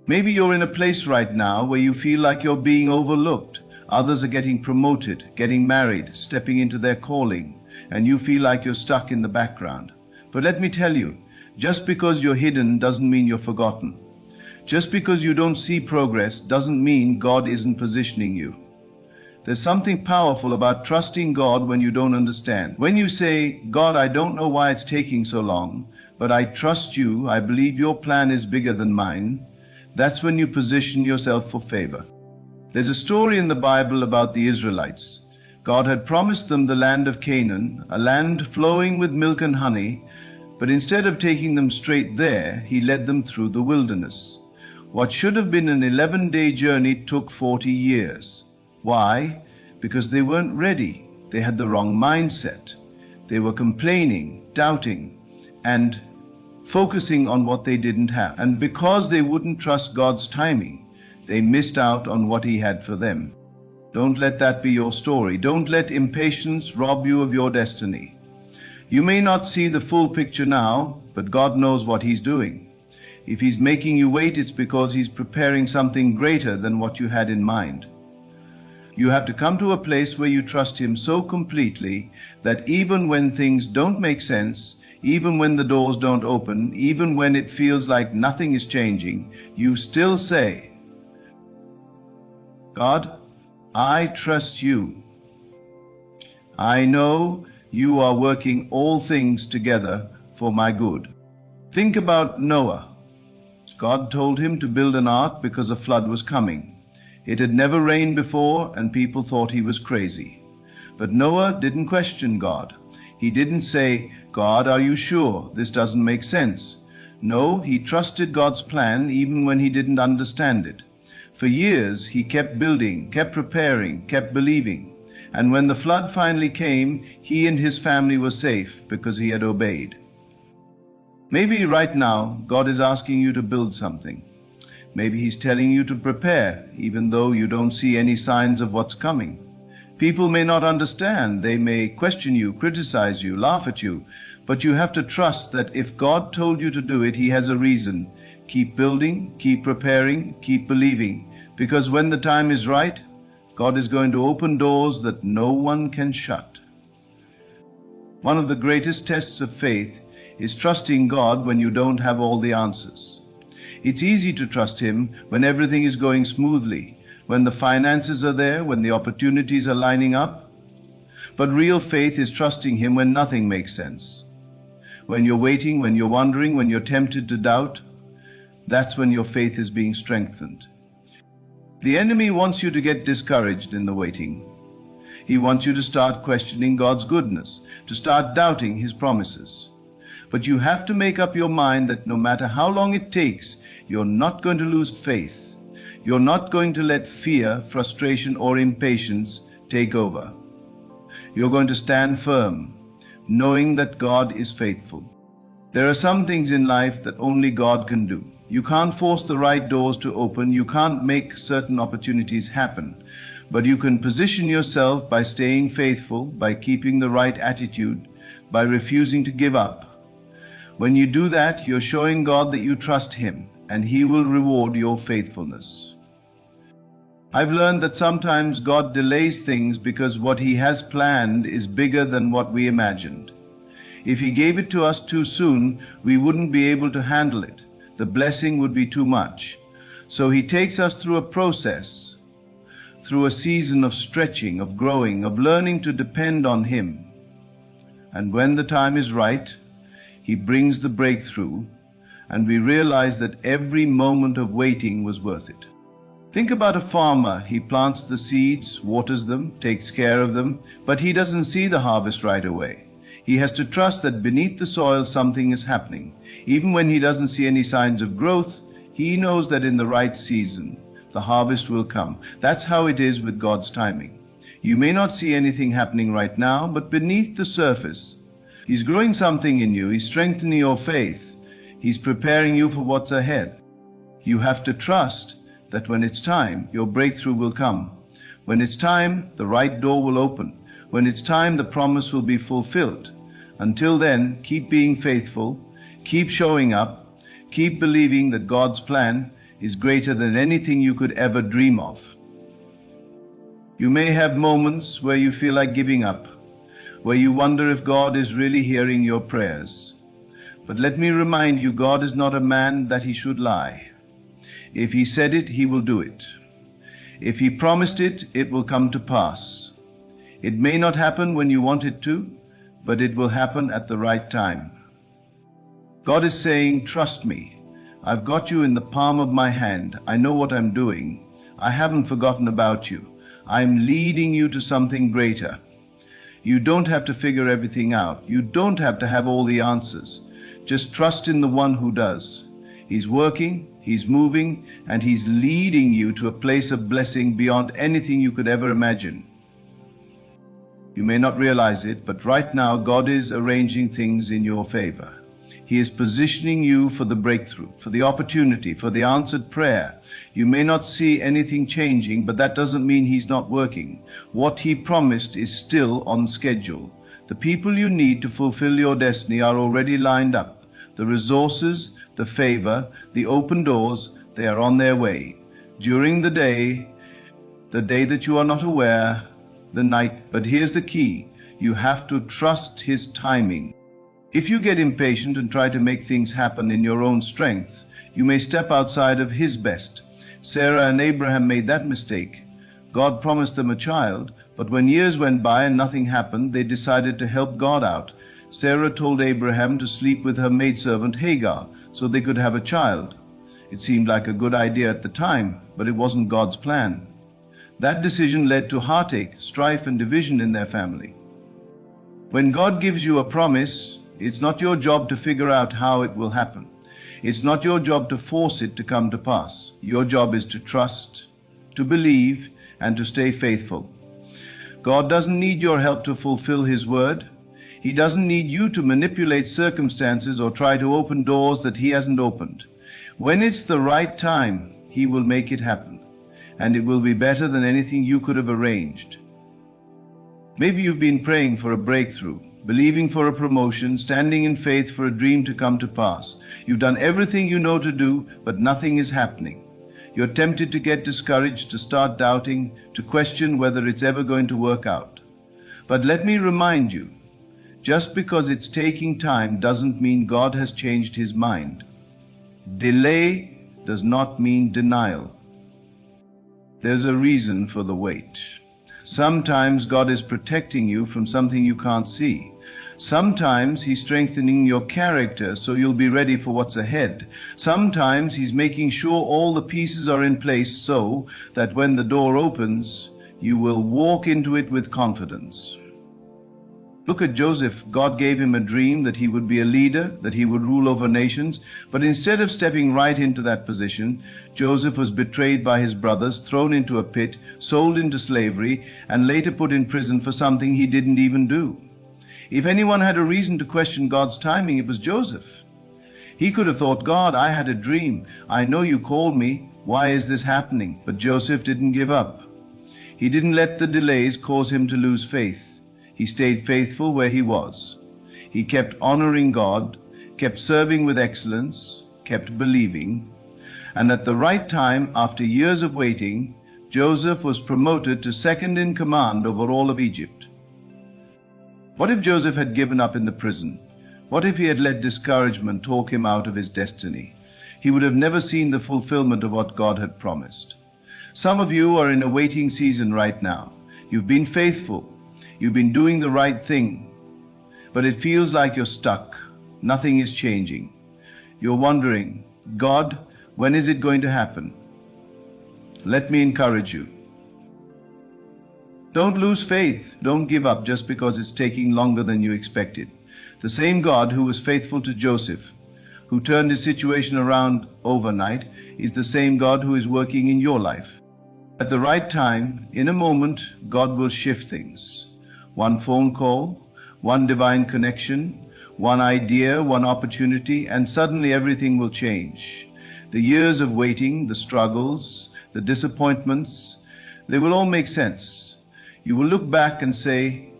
Speaker 2: Maybe you're in a place right now where you feel like you're being overlooked. Others are getting promoted, getting married, stepping into their calling, and you feel like you're stuck in the background. But let me tell you, just because you're hidden doesn't mean you're forgotten. Just because you don't see progress doesn't mean God isn't positioning you. There's something powerful about trusting God when you don't understand. When you say, God, I don't know why it's taking so long, but I trust you, I believe your plan is bigger than mine, that's when you position yourself for favor. There's a story in the Bible about the Israelites. God had promised them the land of Canaan, a land flowing with milk and honey, but instead of taking them straight there, He led them through the wilderness. What should have been an 11-day journey took 40 years. Why? Because they weren't ready. They had the wrong mindset. They were complaining, doubting, and focusing on what they didn't have. And because they wouldn't trust God's timing, they missed out on what He had for them. Don't let that be your story. Don't let impatience rob you of your destiny. You may not see the full picture now, but God knows what He's doing. If He's making you wait, it's because He's preparing something greater than what you had in mind. You have to come to a place where you trust Him so completely that even when things don't make sense, even when the doors don't open, even when it feels like nothing is changing, you still say, God, I trust you. I know you are working all things together for my good. Think about Noah. God told him to build an ark because a flood was coming. It had never rained before, and people thought he was crazy. But Noah didn't question God. He didn't say, God, are you sure? This doesn't make sense. No, he trusted God's plan even when he didn't understand it. For years he kept building, kept preparing, kept believing. And when the flood finally came, he and his family were safe because he had obeyed. Maybe right now God is asking you to build something. Maybe he's telling you to prepare, even though you don't see any signs of what's coming. People may not understand. They may question you, criticize you, laugh at you. But you have to trust that if God told you to do it, he has a reason. Keep building, keep preparing, keep believing. Because when the time is right, God is going to open doors that no one can shut. One of the greatest tests of faith is trusting God when you don't have all the answers. It's easy to trust him when everything is going smoothly, when the finances are there, when the opportunities are lining up. But real faith is trusting him when nothing makes sense. When you're waiting, when you're wondering, when you're tempted to doubt, that's when your faith is being strengthened. The enemy wants you to get discouraged in the waiting. He wants you to start questioning God's goodness, to start doubting his promises. But you have to make up your mind that no matter how long it takes, you're not going to lose faith. You're not going to let fear, frustration, or impatience take over. You're going to stand firm, knowing that God is faithful. There are some things in life that only God can do. You can't force the right doors to open. You can't make certain opportunities happen. But you can position yourself by staying faithful, by keeping the right attitude, by refusing to give up. When you do that, you're showing God that you trust him, and he will reward your faithfulness. I've learned that sometimes God delays things because what he has planned is bigger than what we imagined. If he gave it to us too soon, we wouldn't be able to handle it. The blessing would be too much. So he takes us through a process, through a season of stretching, of growing, of learning to depend on him. And when the time is right, he brings the breakthrough, and we realize that every moment of waiting was worth it. Think about a farmer. He plants the seeds, waters them, takes care of them, but he doesn't see the harvest right away. He has to trust that beneath the soil something is happening. Even when he doesn't see any signs of growth, he knows that in the right season, the harvest will come. That's how it is with God's timing. You may not see anything happening right now, but beneath the surface, he's growing something in you. He's strengthening your faith. He's preparing you for what's ahead. You have to trust that when it's time, your breakthrough will come. When it's time, the right door will open. When it's time, the promise will be fulfilled. Until then, keep being faithful, keep showing up, keep believing that God's plan is greater than anything you could ever dream of. You may have moments where you feel like giving up, where you wonder if God is really hearing your prayers. But let me remind you, God is not a man that he should lie. If he said it, he will do it. If he promised it, it will come to pass. It may not happen when you want it to, but it will happen at the right time. God is saying, trust me. I've got you in the palm of my hand. I know what I'm doing. I haven't forgotten about you. I'm leading you to something greater. You don't have to figure everything out. You don't have to have all the answers. Just trust in the one who does. He's working, he's moving, and he's leading you to a place of blessing beyond anything you could ever imagine. You may not realize it, but right now God is arranging things in your favor. He is positioning you for the breakthrough, for the opportunity, for the answered prayer. You may not see anything changing, but that doesn't mean he's not working. What he promised is still on schedule. The people you need to fulfill your destiny are already lined up. The resources, the favor, the open doors, they are on their way. During the day that you are not aware, the night. But here's the key. You have to trust his timing. If you get impatient and try to make things happen in your own strength, you may step outside of his best. Sarah and Abraham made that mistake. God promised them a child, but when years went by and nothing happened, they decided to help God out. Sarah told Abraham to sleep with her maidservant Hagar so they could have a child. It seemed like a good idea at the time, but it wasn't God's plan. That decision led to heartache, strife, and division in their family. When God gives you a promise, it's not your job to figure out how it will happen. It's not your job to force it to come to pass. Your job is to trust, to believe, and to stay faithful. God doesn't need your help to fulfill His word. He doesn't need you to manipulate circumstances or try to open doors that He hasn't opened. When it's the right time, He will make it happen, and it will be better than anything you could have arranged. Maybe you've been praying for a breakthrough, believing for a promotion, standing in faith for a dream to come to pass. You've done everything you know to do, but nothing is happening. You're tempted to get discouraged, to start doubting, to question whether it's ever going to work out. But let me remind you, just because it's taking time doesn't mean God has changed His mind. Delay does not mean denial. There's a reason for the wait. Sometimes God is protecting you from something you can't see. Sometimes He's strengthening your character so you'll be ready for what's ahead. Sometimes He's making sure all the pieces are in place so that when the door opens, you will walk into it with confidence. Look at Joseph. God gave him a dream that he would be a leader, that he would rule over nations. But instead of stepping right into that position, Joseph was betrayed by his brothers, thrown into a pit, sold into slavery, and later put in prison for something he didn't even do. If anyone had a reason to question God's timing, it was Joseph. He could have thought, God, I had a dream. I know you called me. Why is this happening? But Joseph didn't give up. He didn't let the delays cause him to lose faith. He stayed faithful where he was. He kept honoring God, kept serving with excellence, kept believing. And at the right time, after years of waiting, Joseph was promoted to second in command over all of Egypt. What if Joseph had given up in the prison? What if he had let discouragement talk him out of his destiny? He would have never seen the fulfillment of what God had promised. Some of you are in a waiting season right now. You've been faithful. You've been doing the right thing, but it feels like you're stuck. Nothing is changing. You're wondering, God, when is it going to happen? Let me encourage you. Don't lose faith. Don't give up just because it's taking longer than you expected. The same God who was faithful to Joseph, who turned his situation around overnight, is the same God who is working in your life. At the right time, in a moment, God will shift things. One phone call, one divine connection, one idea, one opportunity, and suddenly everything will change. The years of waiting, the struggles, the disappointments, they will all make sense. You will look back and say,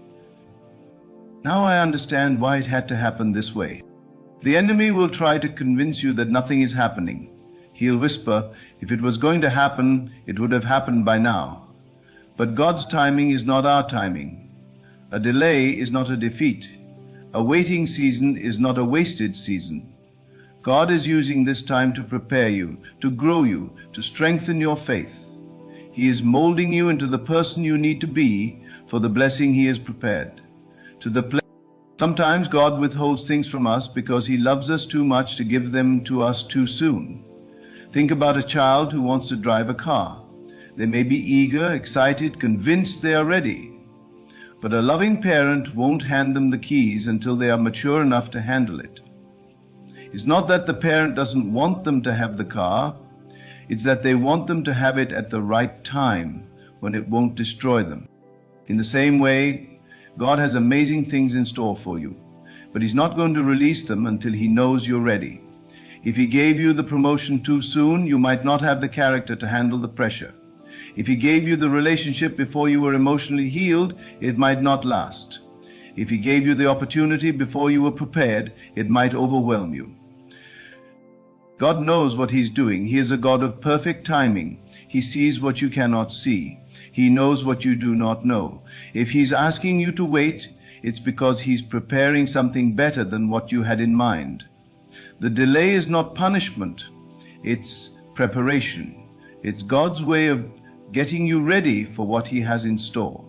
Speaker 2: now I understand why it had to happen this way. The enemy will try to convince you that nothing is happening. He'll whisper, if it was going to happen, it would have happened by now. But God's timing is not our timing. A delay is not a defeat. A waiting season is not a wasted season. God is using this time to prepare you, to grow you, to strengthen your faith. He is molding you into the person you need to be for the blessing He has prepared. Sometimes God withholds things from us because He loves us too much to give them to us too soon. Think about a child who wants to drive a car. They may be eager, excited, convinced they are ready. But a loving parent won't hand them the keys until they are mature enough to handle it. It's not that the parent doesn't want them to have the car, it's that they want them to have it at the right time when it won't destroy them. In the same way, God has amazing things in store for you, but He's not going to release them until He knows you're ready. If He gave you the promotion too soon, you might not have the character to handle the pressure. If He gave you the relationship before you were emotionally healed, it might not last. If He gave you the opportunity before you were prepared, it might overwhelm you. God knows what He's doing. He is a God of perfect timing. He sees what you cannot see. He knows what you do not know. If He's asking you to wait, it's because He's preparing something better than what you had in mind. The delay is not punishment. It's preparation. It's God's way of getting you ready for what He has in store.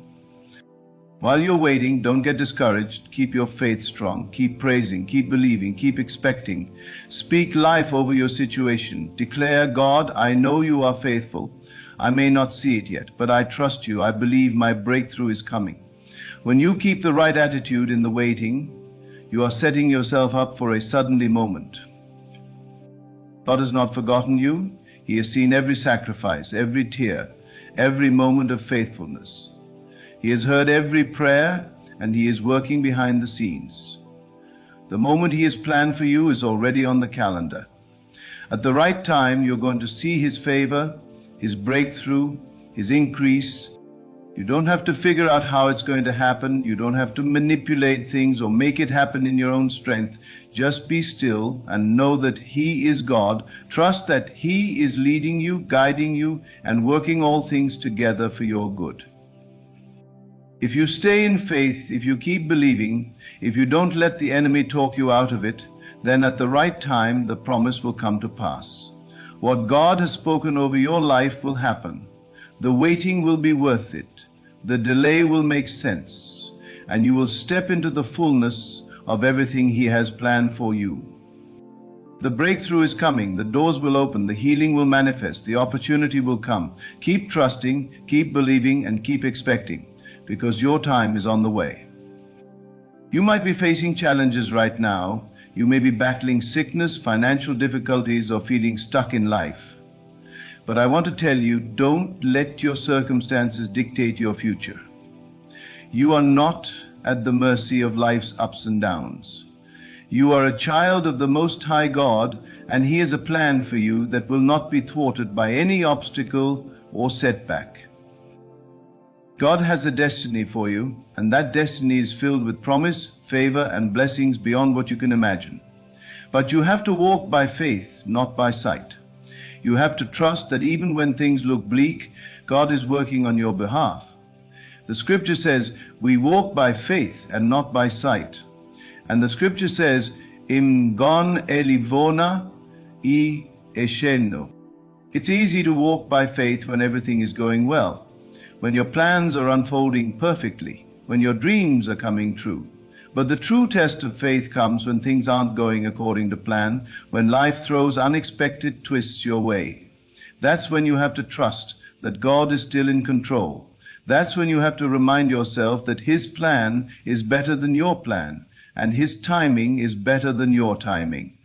Speaker 2: While you're waiting, don't get discouraged. Keep your faith strong. Keep praising. Keep believing. Keep expecting. Speak life over your situation. Declare, God, I know you are faithful. I may not see it yet, but I trust you. I believe my breakthrough is coming. When you keep the right attitude in the waiting, you are setting yourself up for a suddenly moment. God has not forgotten you. He has seen every sacrifice, every tear, every moment of faithfulness. He has heard every prayer, and He is working behind the scenes. The moment He has planned for you is already on the calendar. At the right time, you're going to see His favor, His breakthrough, His increase. You don't have to figure out how it's going to happen. You don't have to manipulate things or make it happen in your own strength. Just be still and know that He is God. Trust that He is leading you, guiding you, and working all things together for your good. If you stay in faith, if you keep believing, if you don't let the enemy talk you out of it, then at the right time the promise will come to pass. What God has spoken over your life will happen. The waiting will be worth it. The delay will make sense, and you will step into the fullness of everything He has planned for you. The breakthrough is coming. The doors will open. The healing will manifest. The opportunity will come. Keep trusting, keep believing, and keep expecting, because your time is on the way. You might be facing challenges right now. You may be battling sickness, financial difficulties, or feeling stuck in life. But I want to tell you, don't let your circumstances dictate your future. You are not at the mercy of life's ups and downs. You are a child of the Most High God, and He has a plan for you that will not be thwarted by any obstacle or setback. God has a destiny for you, and that destiny is filled with promise, favor, and blessings beyond what you can imagine. But you have to walk by faith, not by sight. You have to trust that even when things look bleak, God is working on your behalf. The scripture says, we walk by faith and not by sight. And the scripture says, Im gon elivona I esheno. It's easy to walk by faith when everything is going well, when your plans are unfolding perfectly, when your dreams are coming true. But the true test of faith comes when things aren't going according to plan, when life throws unexpected twists your way. That's when you have to trust that God is still in control. That's when you have to remind yourself that His plan is better than your plan, and His timing is better than your timing.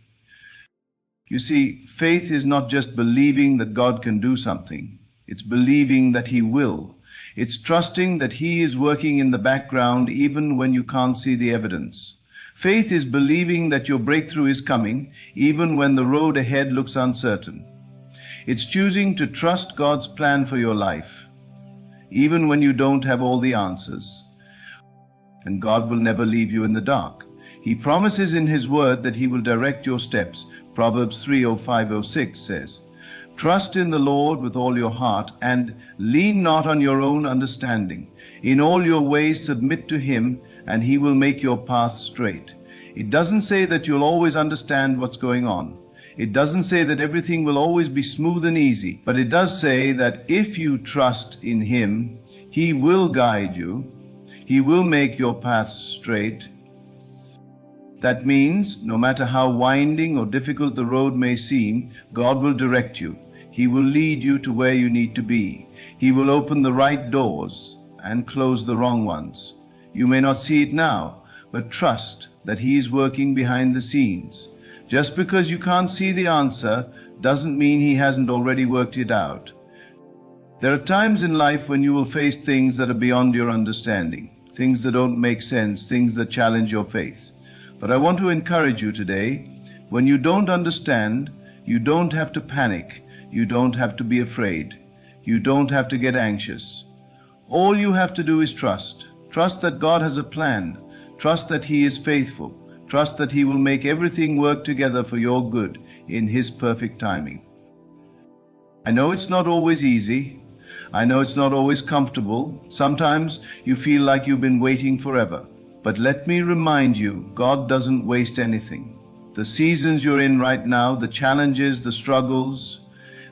Speaker 2: You see, faith is not just believing that God can do something. It's believing that He will. It's trusting that He is working in the background even when you can't see the evidence. Faith is believing that your breakthrough is coming even when the road ahead looks uncertain. It's choosing to trust God's plan for your life even when you don't have all the answers. And God will never leave you in the dark. He promises in His word that He will direct your steps. Proverbs 3:05-06 says, trust in the Lord with all your heart, and lean not on your own understanding. In all your ways submit to Him, and He will make your path straight. It doesn't say that you'll always understand what's going on. It doesn't say that everything will always be smooth and easy. But it does say that if you trust in Him, He will guide you. He will make your path straight. That means no matter how winding or difficult the road may seem, God will direct you. He will lead you to where you need to be. He will open the right doors and close the wrong ones. You may not see it now, but trust that He is working behind the scenes. Just because you can't see the answer doesn't mean He hasn't already worked it out. There are times in life when you will face things that are beyond your understanding, things that don't make sense, things that challenge your faith. But I want to encourage you today, when you don't understand, you don't have to panic. You don't have to be afraid. You don't have to get anxious. All you have to do is trust. Trust that God has a plan. Trust that He is faithful. Trust that He will make everything work together for your good in His perfect timing. I know it's not always easy. I know it's not always comfortable. Sometimes you feel like you've been waiting forever. But let me remind you, God doesn't waste anything. The seasons you're in right now, the challenges, the struggles,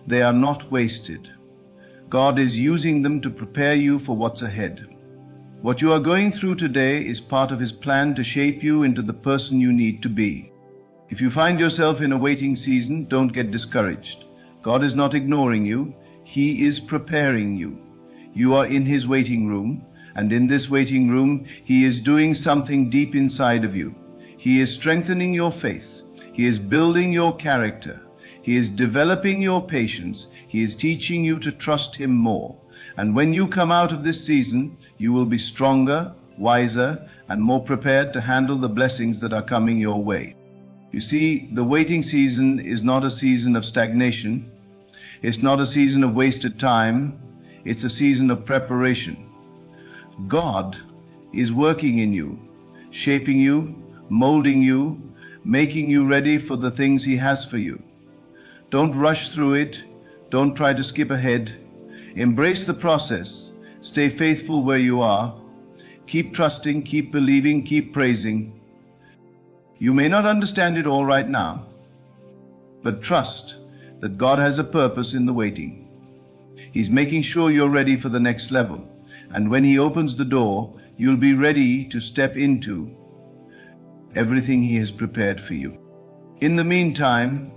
Speaker 2: they are not wasted. God is using them to prepare you for what's ahead. What you are going through today is part of His plan to shape you into the person you need to be. If you find yourself in a waiting season, don't get discouraged. God is not ignoring you. He is preparing you. You are in His waiting room, and in this waiting room, He is doing something deep inside of you. He is strengthening your faith. He is building your character. He is developing your patience. He is teaching you to trust Him more. And when you come out of this season, you will be stronger, wiser, and more prepared to handle the blessings that are coming your way. You see, the waiting season is not a season of stagnation. It's not a season of wasted time. It's a season of preparation. God is working in you, shaping you, molding you, making you ready for the things He has for you. Don't rush through it. Don't try to skip ahead. Embrace the process. Stay faithful where you are. Keep trusting, keep believing, keep praising. You may not understand it all right now, but trust that God has a purpose in the waiting. He's making sure you're ready for the next level. And when He opens the door, you'll be ready to step into everything He has prepared for you. In the meantime,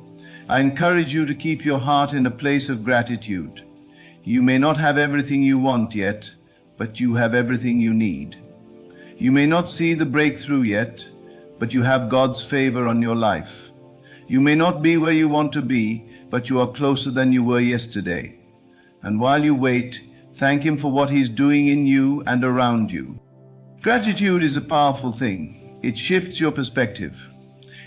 Speaker 2: I encourage you to keep your heart in a place of gratitude. You may not have everything you want yet, but you have everything you need. You may not see the breakthrough yet, but you have God's favor on your life. You may not be where you want to be, but you are closer than you were yesterday. And while you wait, thank Him for what He's doing in you and around you. Gratitude is a powerful thing. It shifts your perspective.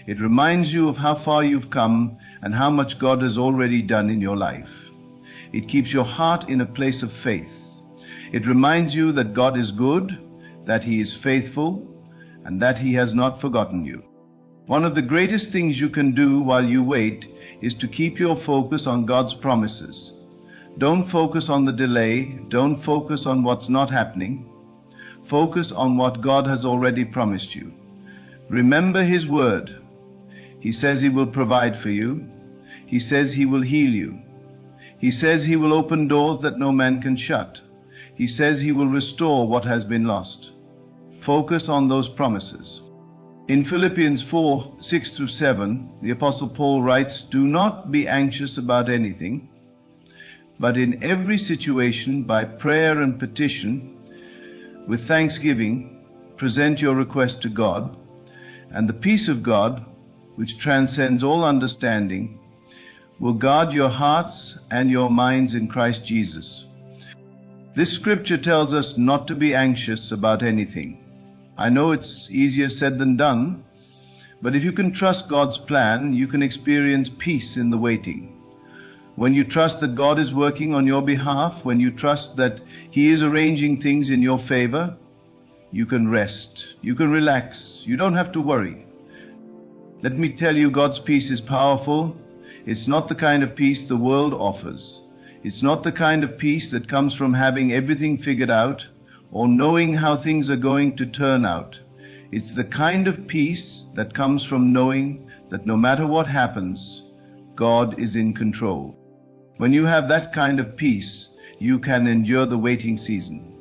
Speaker 2: It reminds you of how far you've come and how much God has already done in your life. It keeps your heart in a place of faith. It reminds you that God is good, that He is faithful, and that He has not forgotten you. One of the greatest things you can do while you wait is to keep your focus on God's promises. Don't focus on the delay. Don't focus on what's not happening. Focus on what God has already promised you. Remember His word. He says He will provide for you. He says He will heal you. He says He will open doors that no man can shut. He says He will restore what has been lost. Focus on those promises. In Philippians 4:6-7, the Apostle Paul writes, "Do not be anxious about anything, but in every situation, by prayer and petition, with thanksgiving, present your request to God, and the peace of God, which transcends all understanding, will guard your hearts and your minds in Christ Jesus." This scripture tells us not to be anxious about anything. I know it's easier said than done, but if you can trust God's plan, you can experience peace in the waiting. When you trust that God is working on your behalf, when you trust that He is arranging things in your favor, you can rest, you can relax, you don't have to worry. Let me tell you, God's peace is powerful. It's not the kind of peace the world offers. It's not the kind of peace that comes from having everything figured out or knowing how things are going to turn out. It's the kind of peace that comes from knowing that no matter what happens, God is in control. When you have that kind of peace, you can endure the waiting season.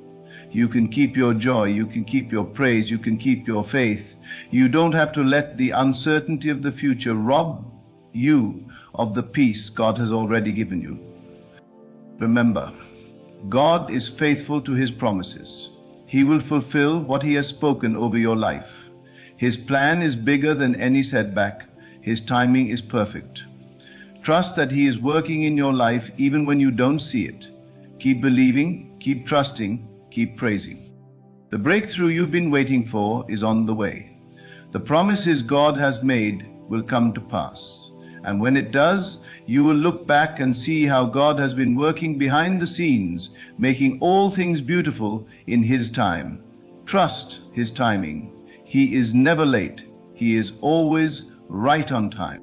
Speaker 2: You can keep your joy, you can keep your praise, you can keep your faith. You don't have to let the uncertainty of the future rob you of the peace God has already given you. Remember, God is faithful to His promises. He will fulfill what He has spoken over your life. His plan is bigger than any setback. His timing is perfect. Trust that He is working in your life even when you don't see it. Keep believing, keep trusting, keep praising. The breakthrough you've been waiting for is on the way. The promises God has made will come to pass. And when it does, you will look back and see how God has been working behind the scenes, making all things beautiful in His time. Trust His timing. He is never late. He is always right on time.